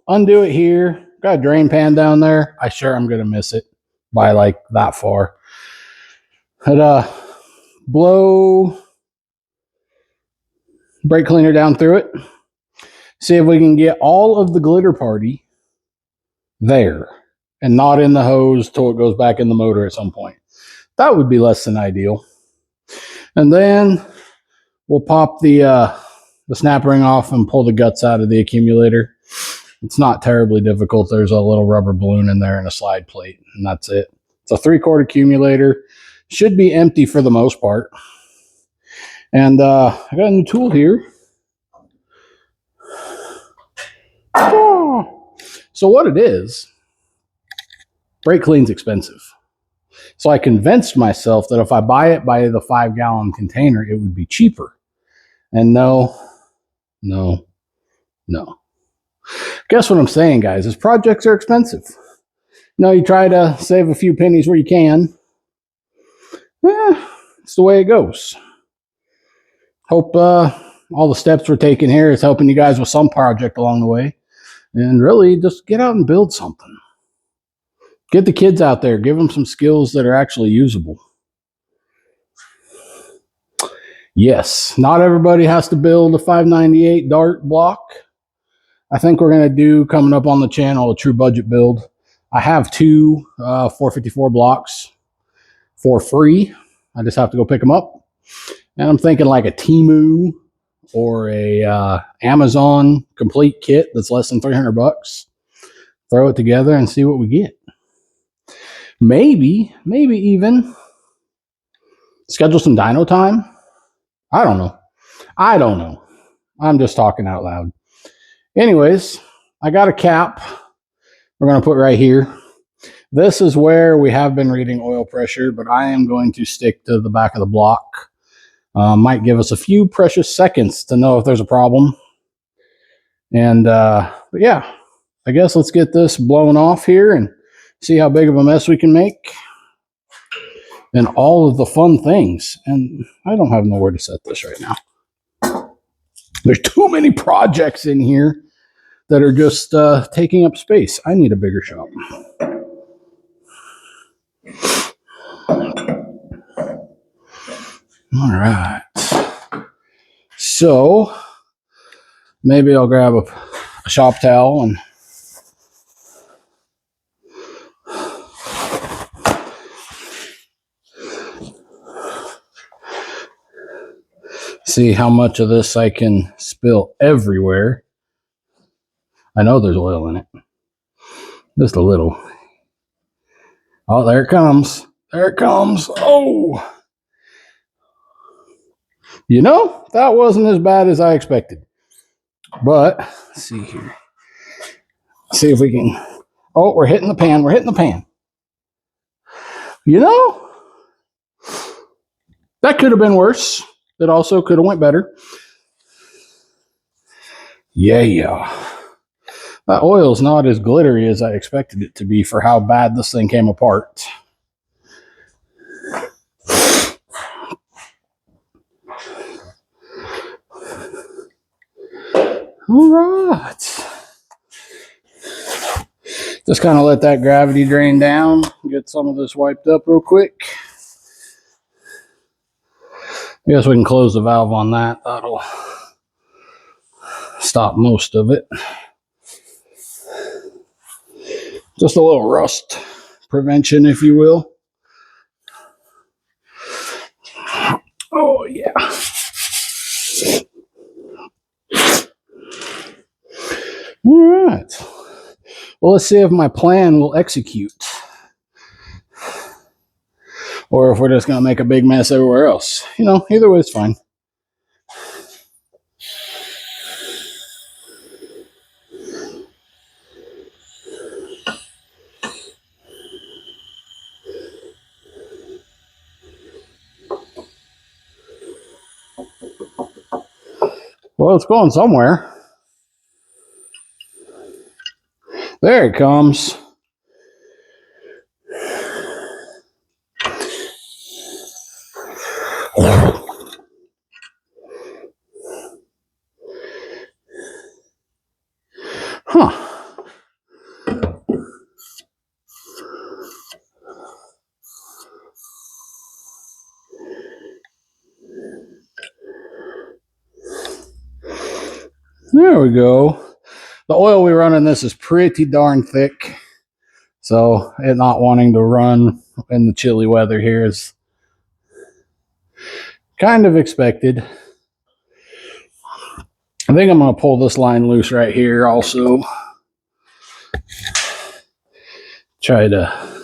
[SPEAKER 1] undo it here. Got a drain pan down there. I sure I'm going to miss it by like that far. But blow brake cleaner down through it. See if we can get all of the glitter party there and not in the hose till it goes back in the motor at some point. That would be less than ideal. And then we'll pop the snap ring off and pull the guts out of the accumulator. It's not terribly difficult. There's a little rubber balloon in there and a slide plate, and that's it. It's a 3/4 accumulator. Should be empty for the most part. And I got a new tool here. Oh. So what it is, brake clean's expensive. So I convinced myself that if I buy it by the 5-gallon container, it would be cheaper. And no. Guess what I'm saying, guys, is projects are expensive. You try to save a few pennies where you can. It's the way it goes. Hope all the steps we're taking here is helping you guys with some project along the way. And really, just get out and build something. Get the kids out there. Give them some skills that are actually usable. Yes, not everybody has to build a 598 Dart block. I think we're going to do, coming up on the channel, a true budget build. I have 2 454 blocks for free. I just have to go pick them up. And I'm thinking like a Temu or a Amazon complete kit that's less than $300. Throw it together and see what we get. Maybe even schedule some dyno time. I don't know. I'm just talking out loud. Anyways, I got a cap we're going to put right here. This is where we have been reading oil pressure, but I am going to stick to the back of the block. Might give us a few precious seconds to know if there's a problem. And but yeah, I guess let's get this blown off here and see how big of a mess we can make. And all of the fun things. And I don't have nowhere to set this right now. There's too many projects in here that are just taking up space. I need a bigger shop. All right. So maybe I'll grab a shop towel and See how much of this I can spill everywhere. I know there's oil in it. Just a little. Oh, there it comes. There it comes. Oh! You know, that wasn't as bad as I expected. But, let's see here. See if we can. Oh, we're hitting the pan. We're hitting the pan. You know, that could have been worse. It also could have went better. Yeah. That oil's not as glittery as I expected it to be for how bad this thing came apart. All right. Just kind of let that gravity drain down. Get some of this wiped up real quick. I guess we can close the valve on that. That'll stop most of it. Just a little rust prevention, if you will. Oh, yeah. All right. Well, let's see if my plan will execute. Or if we're just going to make a big mess everywhere else. You know, either way, it's fine. Well, it's going somewhere. There it comes. Huh. There we go. The oil we run in this is pretty darn thick. So it not wanting to run in the chilly weather here is kind of expected. I think I'm going to pull this line loose right here also. Try to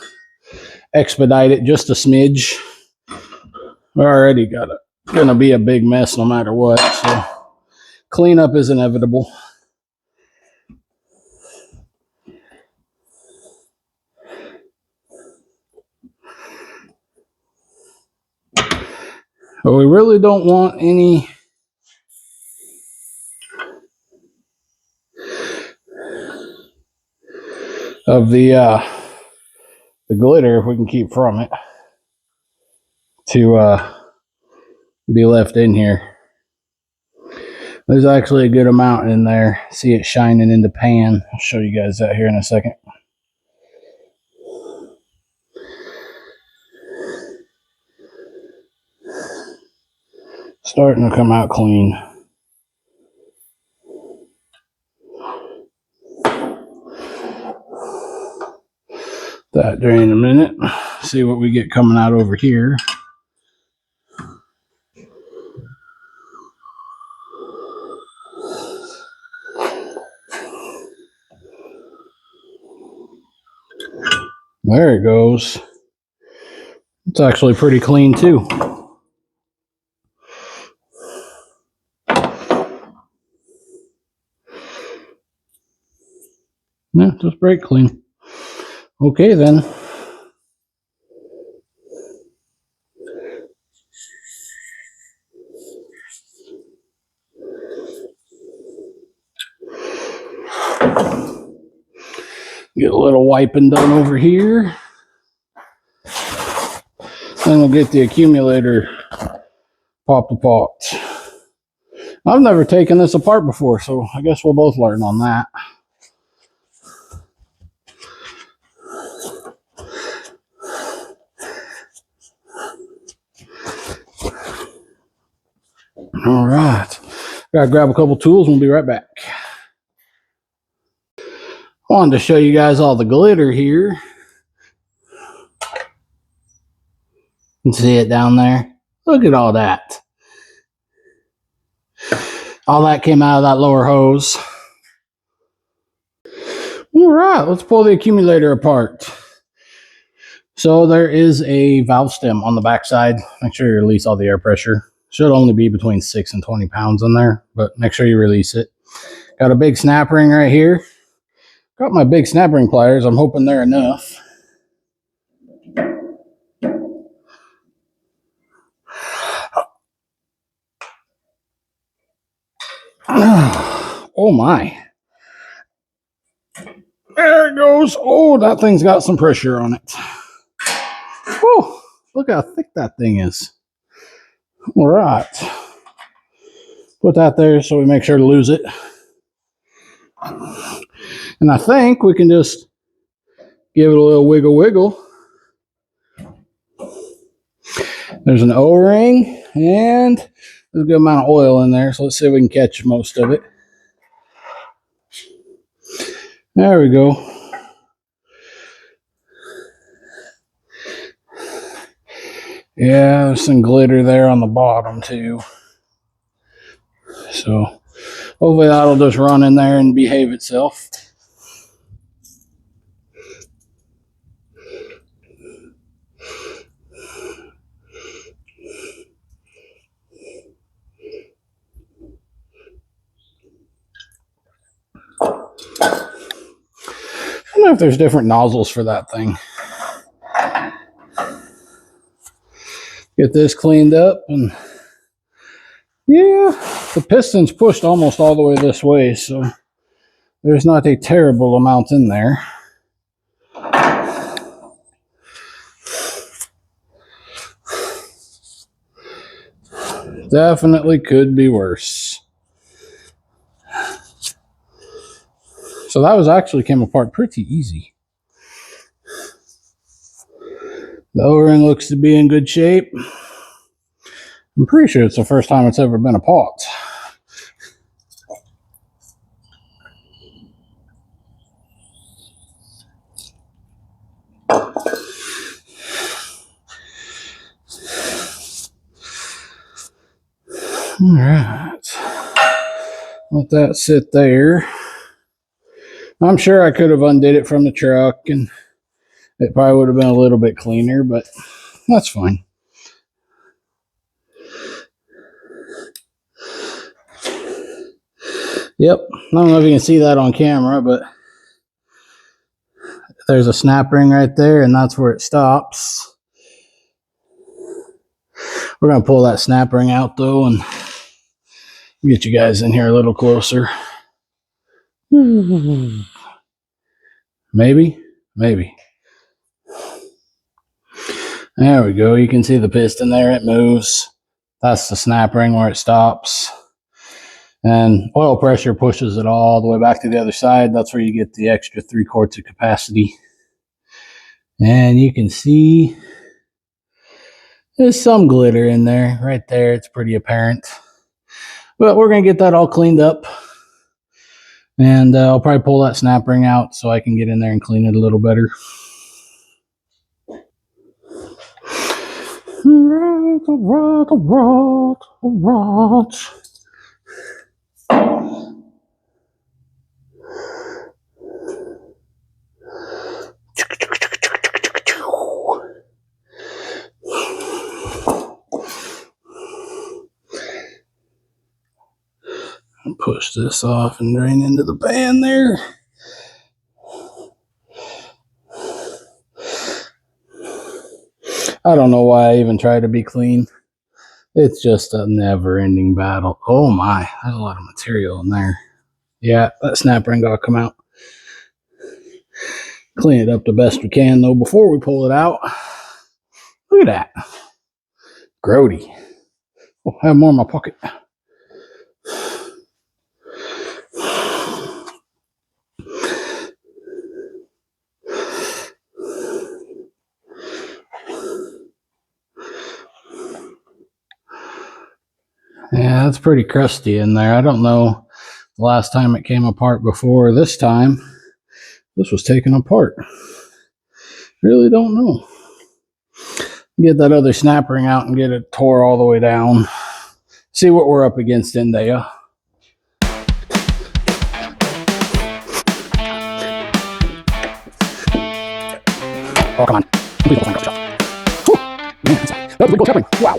[SPEAKER 1] expedite it just a smidge. We already got it. Going to be a big mess no matter what. So cleanup is inevitable. But we really don't want any of the glitter, if we can keep from it, to be left in here. There's actually a good amount in there. See it shining in the pan. I'll show you guys that here in a second. Starting to come out clean. That drain in a minute. See what we get coming out over here. There it goes. It's actually pretty clean too. Yeah, just brake clean. Okay then. Get a little wiping done over here. Then we'll get the accumulator popped apart. I've never taken this apart before, so I guess we'll both learn on that. All right. Gotta grab a couple tools and we'll be right back. Wanted to show you guys all the glitter here. You can see it down there. Look at all that. All that came out of that lower hose. All right, let's pull the accumulator apart. So there is a valve stem on the backside. Make sure you release all the air pressure. Should only be between 6 and 20 pounds in there, but make sure you release it. Got a big snap ring right here. Got my big snap ring pliers. I'm hoping they're enough. Oh my. There it goes. Oh, that thing's got some pressure on it. Oh, look how thick that thing is. All right. Put that there so we make sure to lose it. And I think we can just give it a little wiggle wiggle. There's an O-ring and there's a good amount of oil in there. So let's see if we can catch most of it. There we go. Yeah, there's some glitter there on the bottom too. So hopefully that'll just run in there and behave itself. I don't know if there's different nozzles for that thing. Get this cleaned up, and yeah, the piston's pushed almost all the way this way, so there's not a terrible amount in there. Definitely could be worse. So that was actually came apart pretty easy. The O-ring looks to be in good shape. I'm pretty sure it's the first time it's ever been apart. All right. Let that sit there. I'm sure I could have undid it from the truck and it probably would have been a little bit cleaner, but that's fine. Yep, I don't know if you can see that on camera, but there's a snap ring right there, and that's where it stops. We're going to pull that snap ring out, though, and get you guys in here a little closer. Maybe. There we go. You can see the piston there. It moves. That's the snap ring where it stops. And oil pressure pushes it all the way back to the other side. That's where you get the extra 3/4 of capacity. And you can see there's some glitter in there. Right there, it's pretty apparent. But we're going to get that all cleaned up. And I'll probably pull that snap ring out so I can get in there and clean it a little better. All right. Push this off and drain into the pan there. I don't know why I even try to be clean. It's just a never-ending battle. Oh my, there's a lot of material in there. Yeah, that snap ring gotta come out. Clean it up the best we can though before we pull it out. Look at that. Grody. Oh, I have more in my pocket. Yeah, that's pretty crusty in there. I don't know the last time it came apart before this time. This was taken apart. Really don't know. Get that other snap ring out and get it tore all the way down. See what we're up against in there. Oh, come on. Please don't find a shot. Man, that's a big happening. Wow.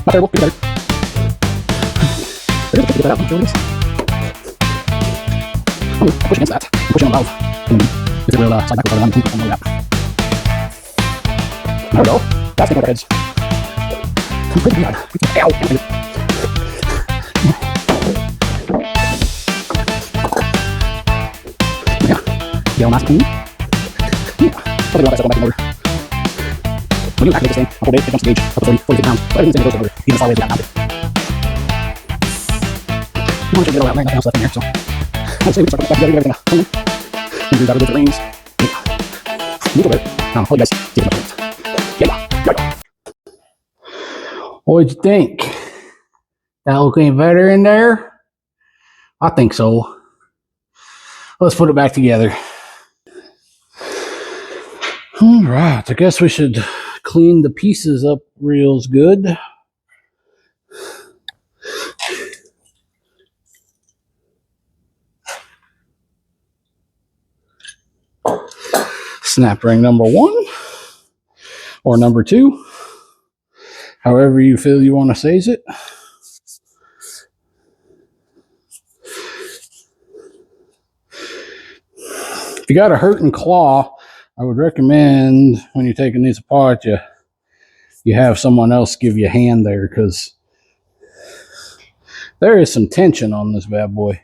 [SPEAKER 1] Not terrible. Be better. There's a bit of that. I'm sure it is. I'm pushing against that. I'm pushing on the valve. And if it will slide back over, I'm going to that. There we go. That's the heads. I'm pretty bad. Ow. Yeah, nice clean. Yeah, probably want that to go back in order. When you activate this thing, on full day, it jumps the gauge up to 40 pounds. So everything's going to go over, even as far away as that mounted. I want to get all that right, nothing else left in here, so I'd say we can start back together, get everything clean. Maybe do that with the rings. Yeah. Move over. I'll you guys see it. Yeah. What'd you think? That looking better in there? I think so. Let's put it back together. All right, I guess we should clean the pieces up real good. Snap ring number 1 or number 2, however you feel you want to say it. If you got a hurting claw, I would recommend when you're taking these apart, you have someone else give you a hand there, because there is some tension on this bad boy.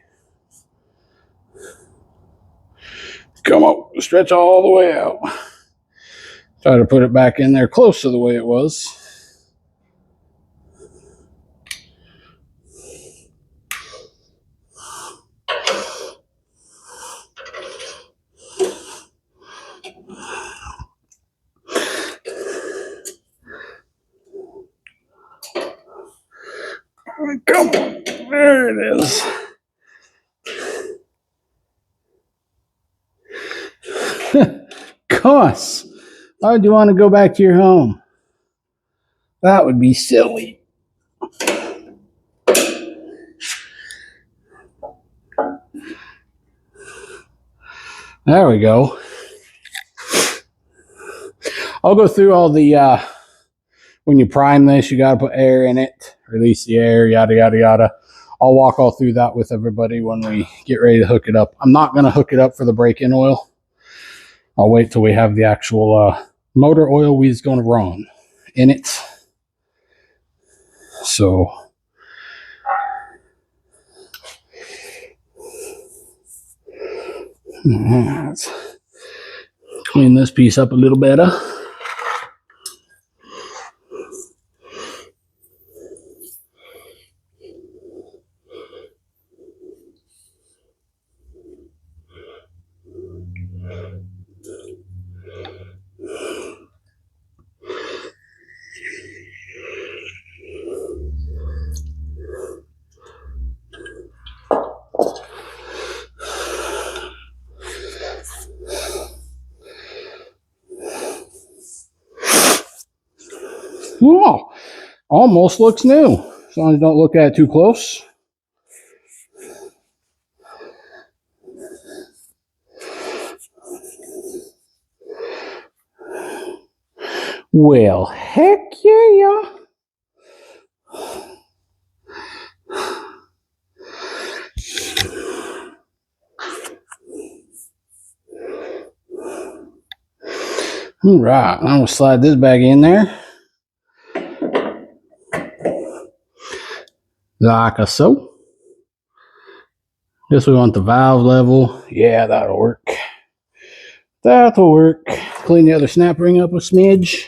[SPEAKER 1] Come on, stretch all the way out. Try to put it back in there close to the way it was. Come on, there it is. Gosh, why would you want to go back to your home? That would be silly. There we go. I'll go through all the, when you prime this, you got to put air in it, release the air, yada, yada, yada. I'll walk all through that with everybody when we get ready to hook it up. I'm not going to hook it up for the break-in oil. I'll wait till we have the actual motor oil we's going to run in it. So let's clean this piece up a little better. Oh, almost looks new. As long as you don't look at it too close. Well, heck yeah. All right, I'm going to slide this back in there. Like so. Guess we want the valve level. Yeah, that'll work. That'll work. Clean the other snap ring up a smidge.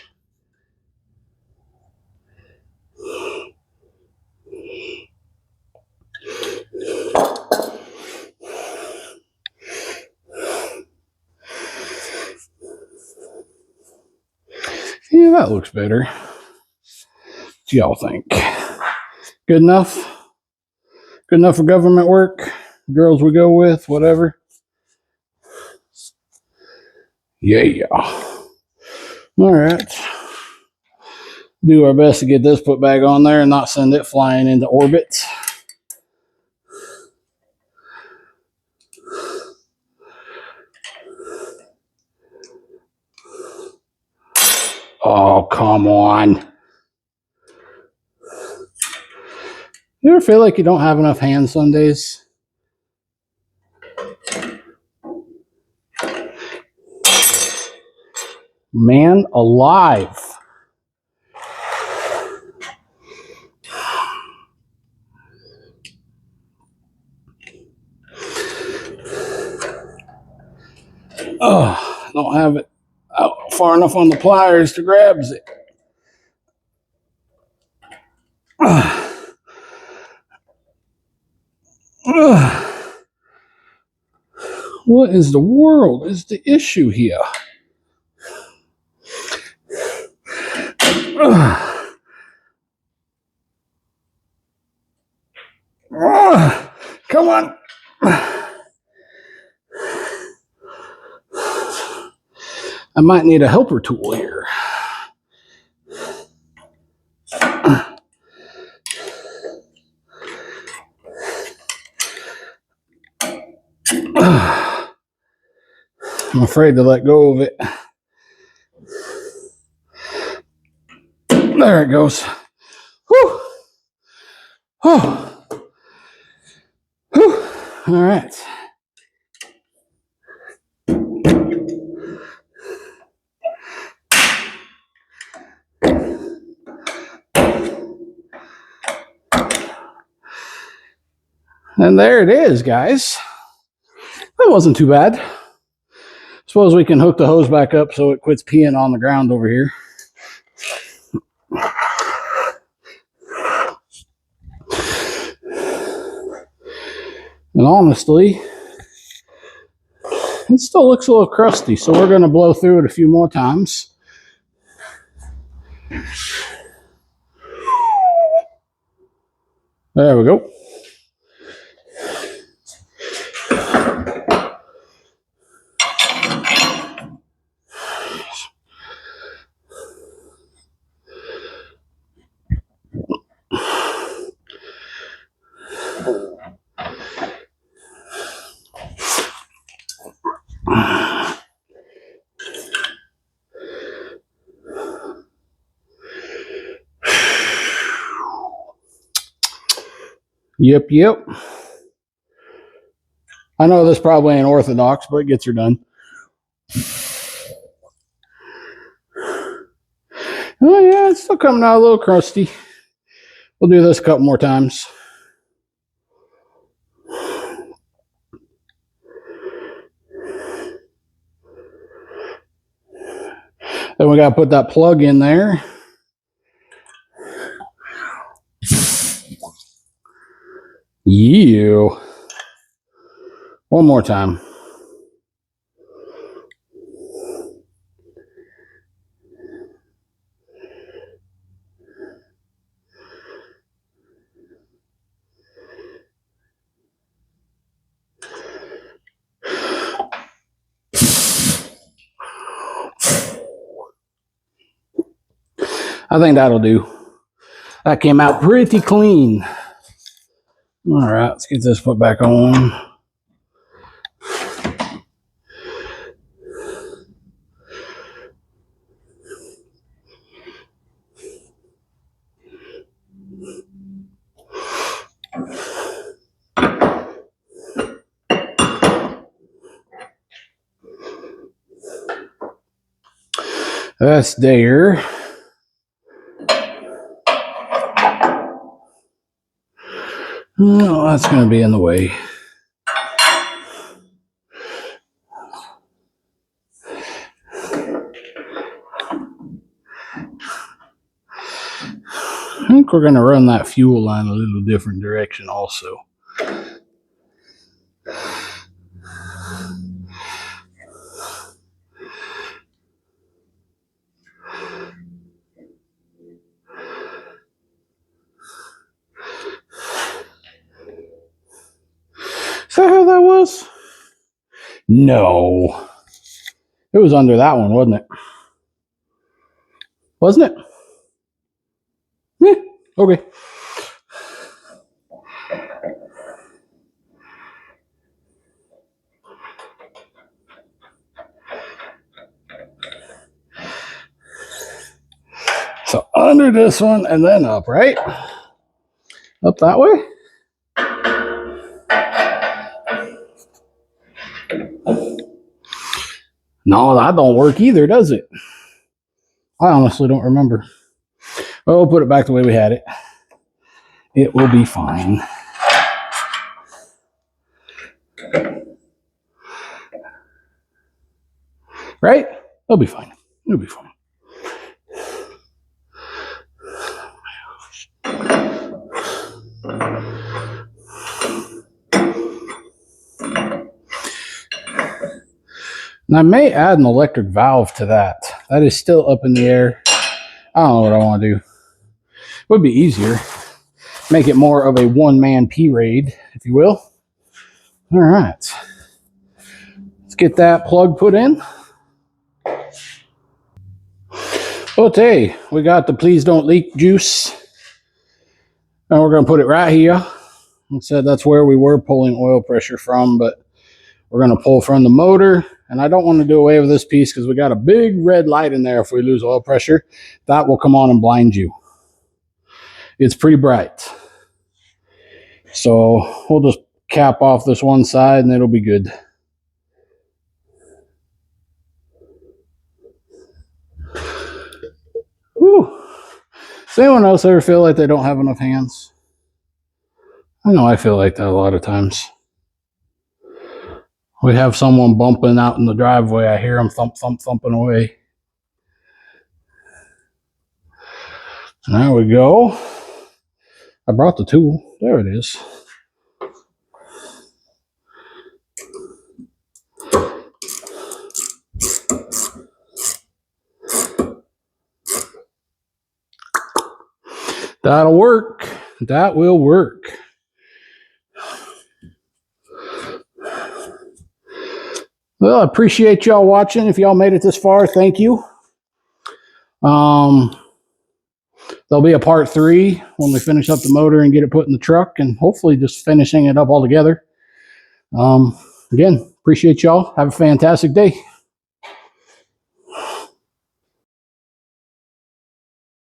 [SPEAKER 1] Yeah, that looks better. What do y'all think? Good enough? Good enough for government work? Girls we go with, whatever. Yeah. All right. Do our best to get this put back on there and not send it flying into orbit. Oh, come on. You ever feel like you don't have enough hands some days? Man alive. Oh, don't have it out far enough on the pliers to grab it. What is the world is the issue here? Come on. I might need a helper tool here. I'm afraid to let go of it. There it goes. Whew. Whew. Whew. All right. And there it is, guys. That wasn't too bad. Suppose we can hook the hose back up so it quits peeing on the ground over here. And honestly, it still looks a little crusty, so we're going to blow through it a few more times. There we go. Yep. I know this probably ain't orthodox, but it gets her done. Oh, yeah, it's still coming out a little crusty. We'll do this a couple more times. Then we got to put that plug in there. You. One more time. I think that'll do. That came out pretty clean. All right, let's get this put back on. That's there. Oh, that's going to be in the way. I think we're going to run that fuel line a little different direction also. Is that how that was? No. It was under that one, wasn't it? Wasn't it? Yeah, okay. under this one and then up, right? Up that way. No, that don't work either, does it? I honestly don't remember. Well, we'll put it back the way we had it. It will be fine. Right? It'll be fine. It'll be fine. And I may add an electric valve to that. That is still up in the air. I don't know what I want to do. It would be easier. Make it more of a one-man P-raid, if you will. All right. Let's get that plug put in. Okay, we got the please don't leak juice. And we're going to put it right here. I said that's where we were pulling oil pressure from, but we're going to pull from the motor. And I don't want to do away with this piece because we got a big red light in there if we lose oil pressure. That will come on and blind you. It's pretty bright. So we'll just cap off this one side and it'll be good. Whew. Does anyone else ever feel like they don't have enough hands? I know I feel like that a lot of times. We have someone bumping out in the driveway. I hear them thump, thump, thumping away. There we go. I brought the tool. There it is. That'll work. That will work. Well, I appreciate y'all watching. If y'all made it this far, thank you. There'll be a part 3 when we finish up the motor and get it put in the truck, and hopefully just finishing it up all together. Again, appreciate y'all. Have a fantastic day.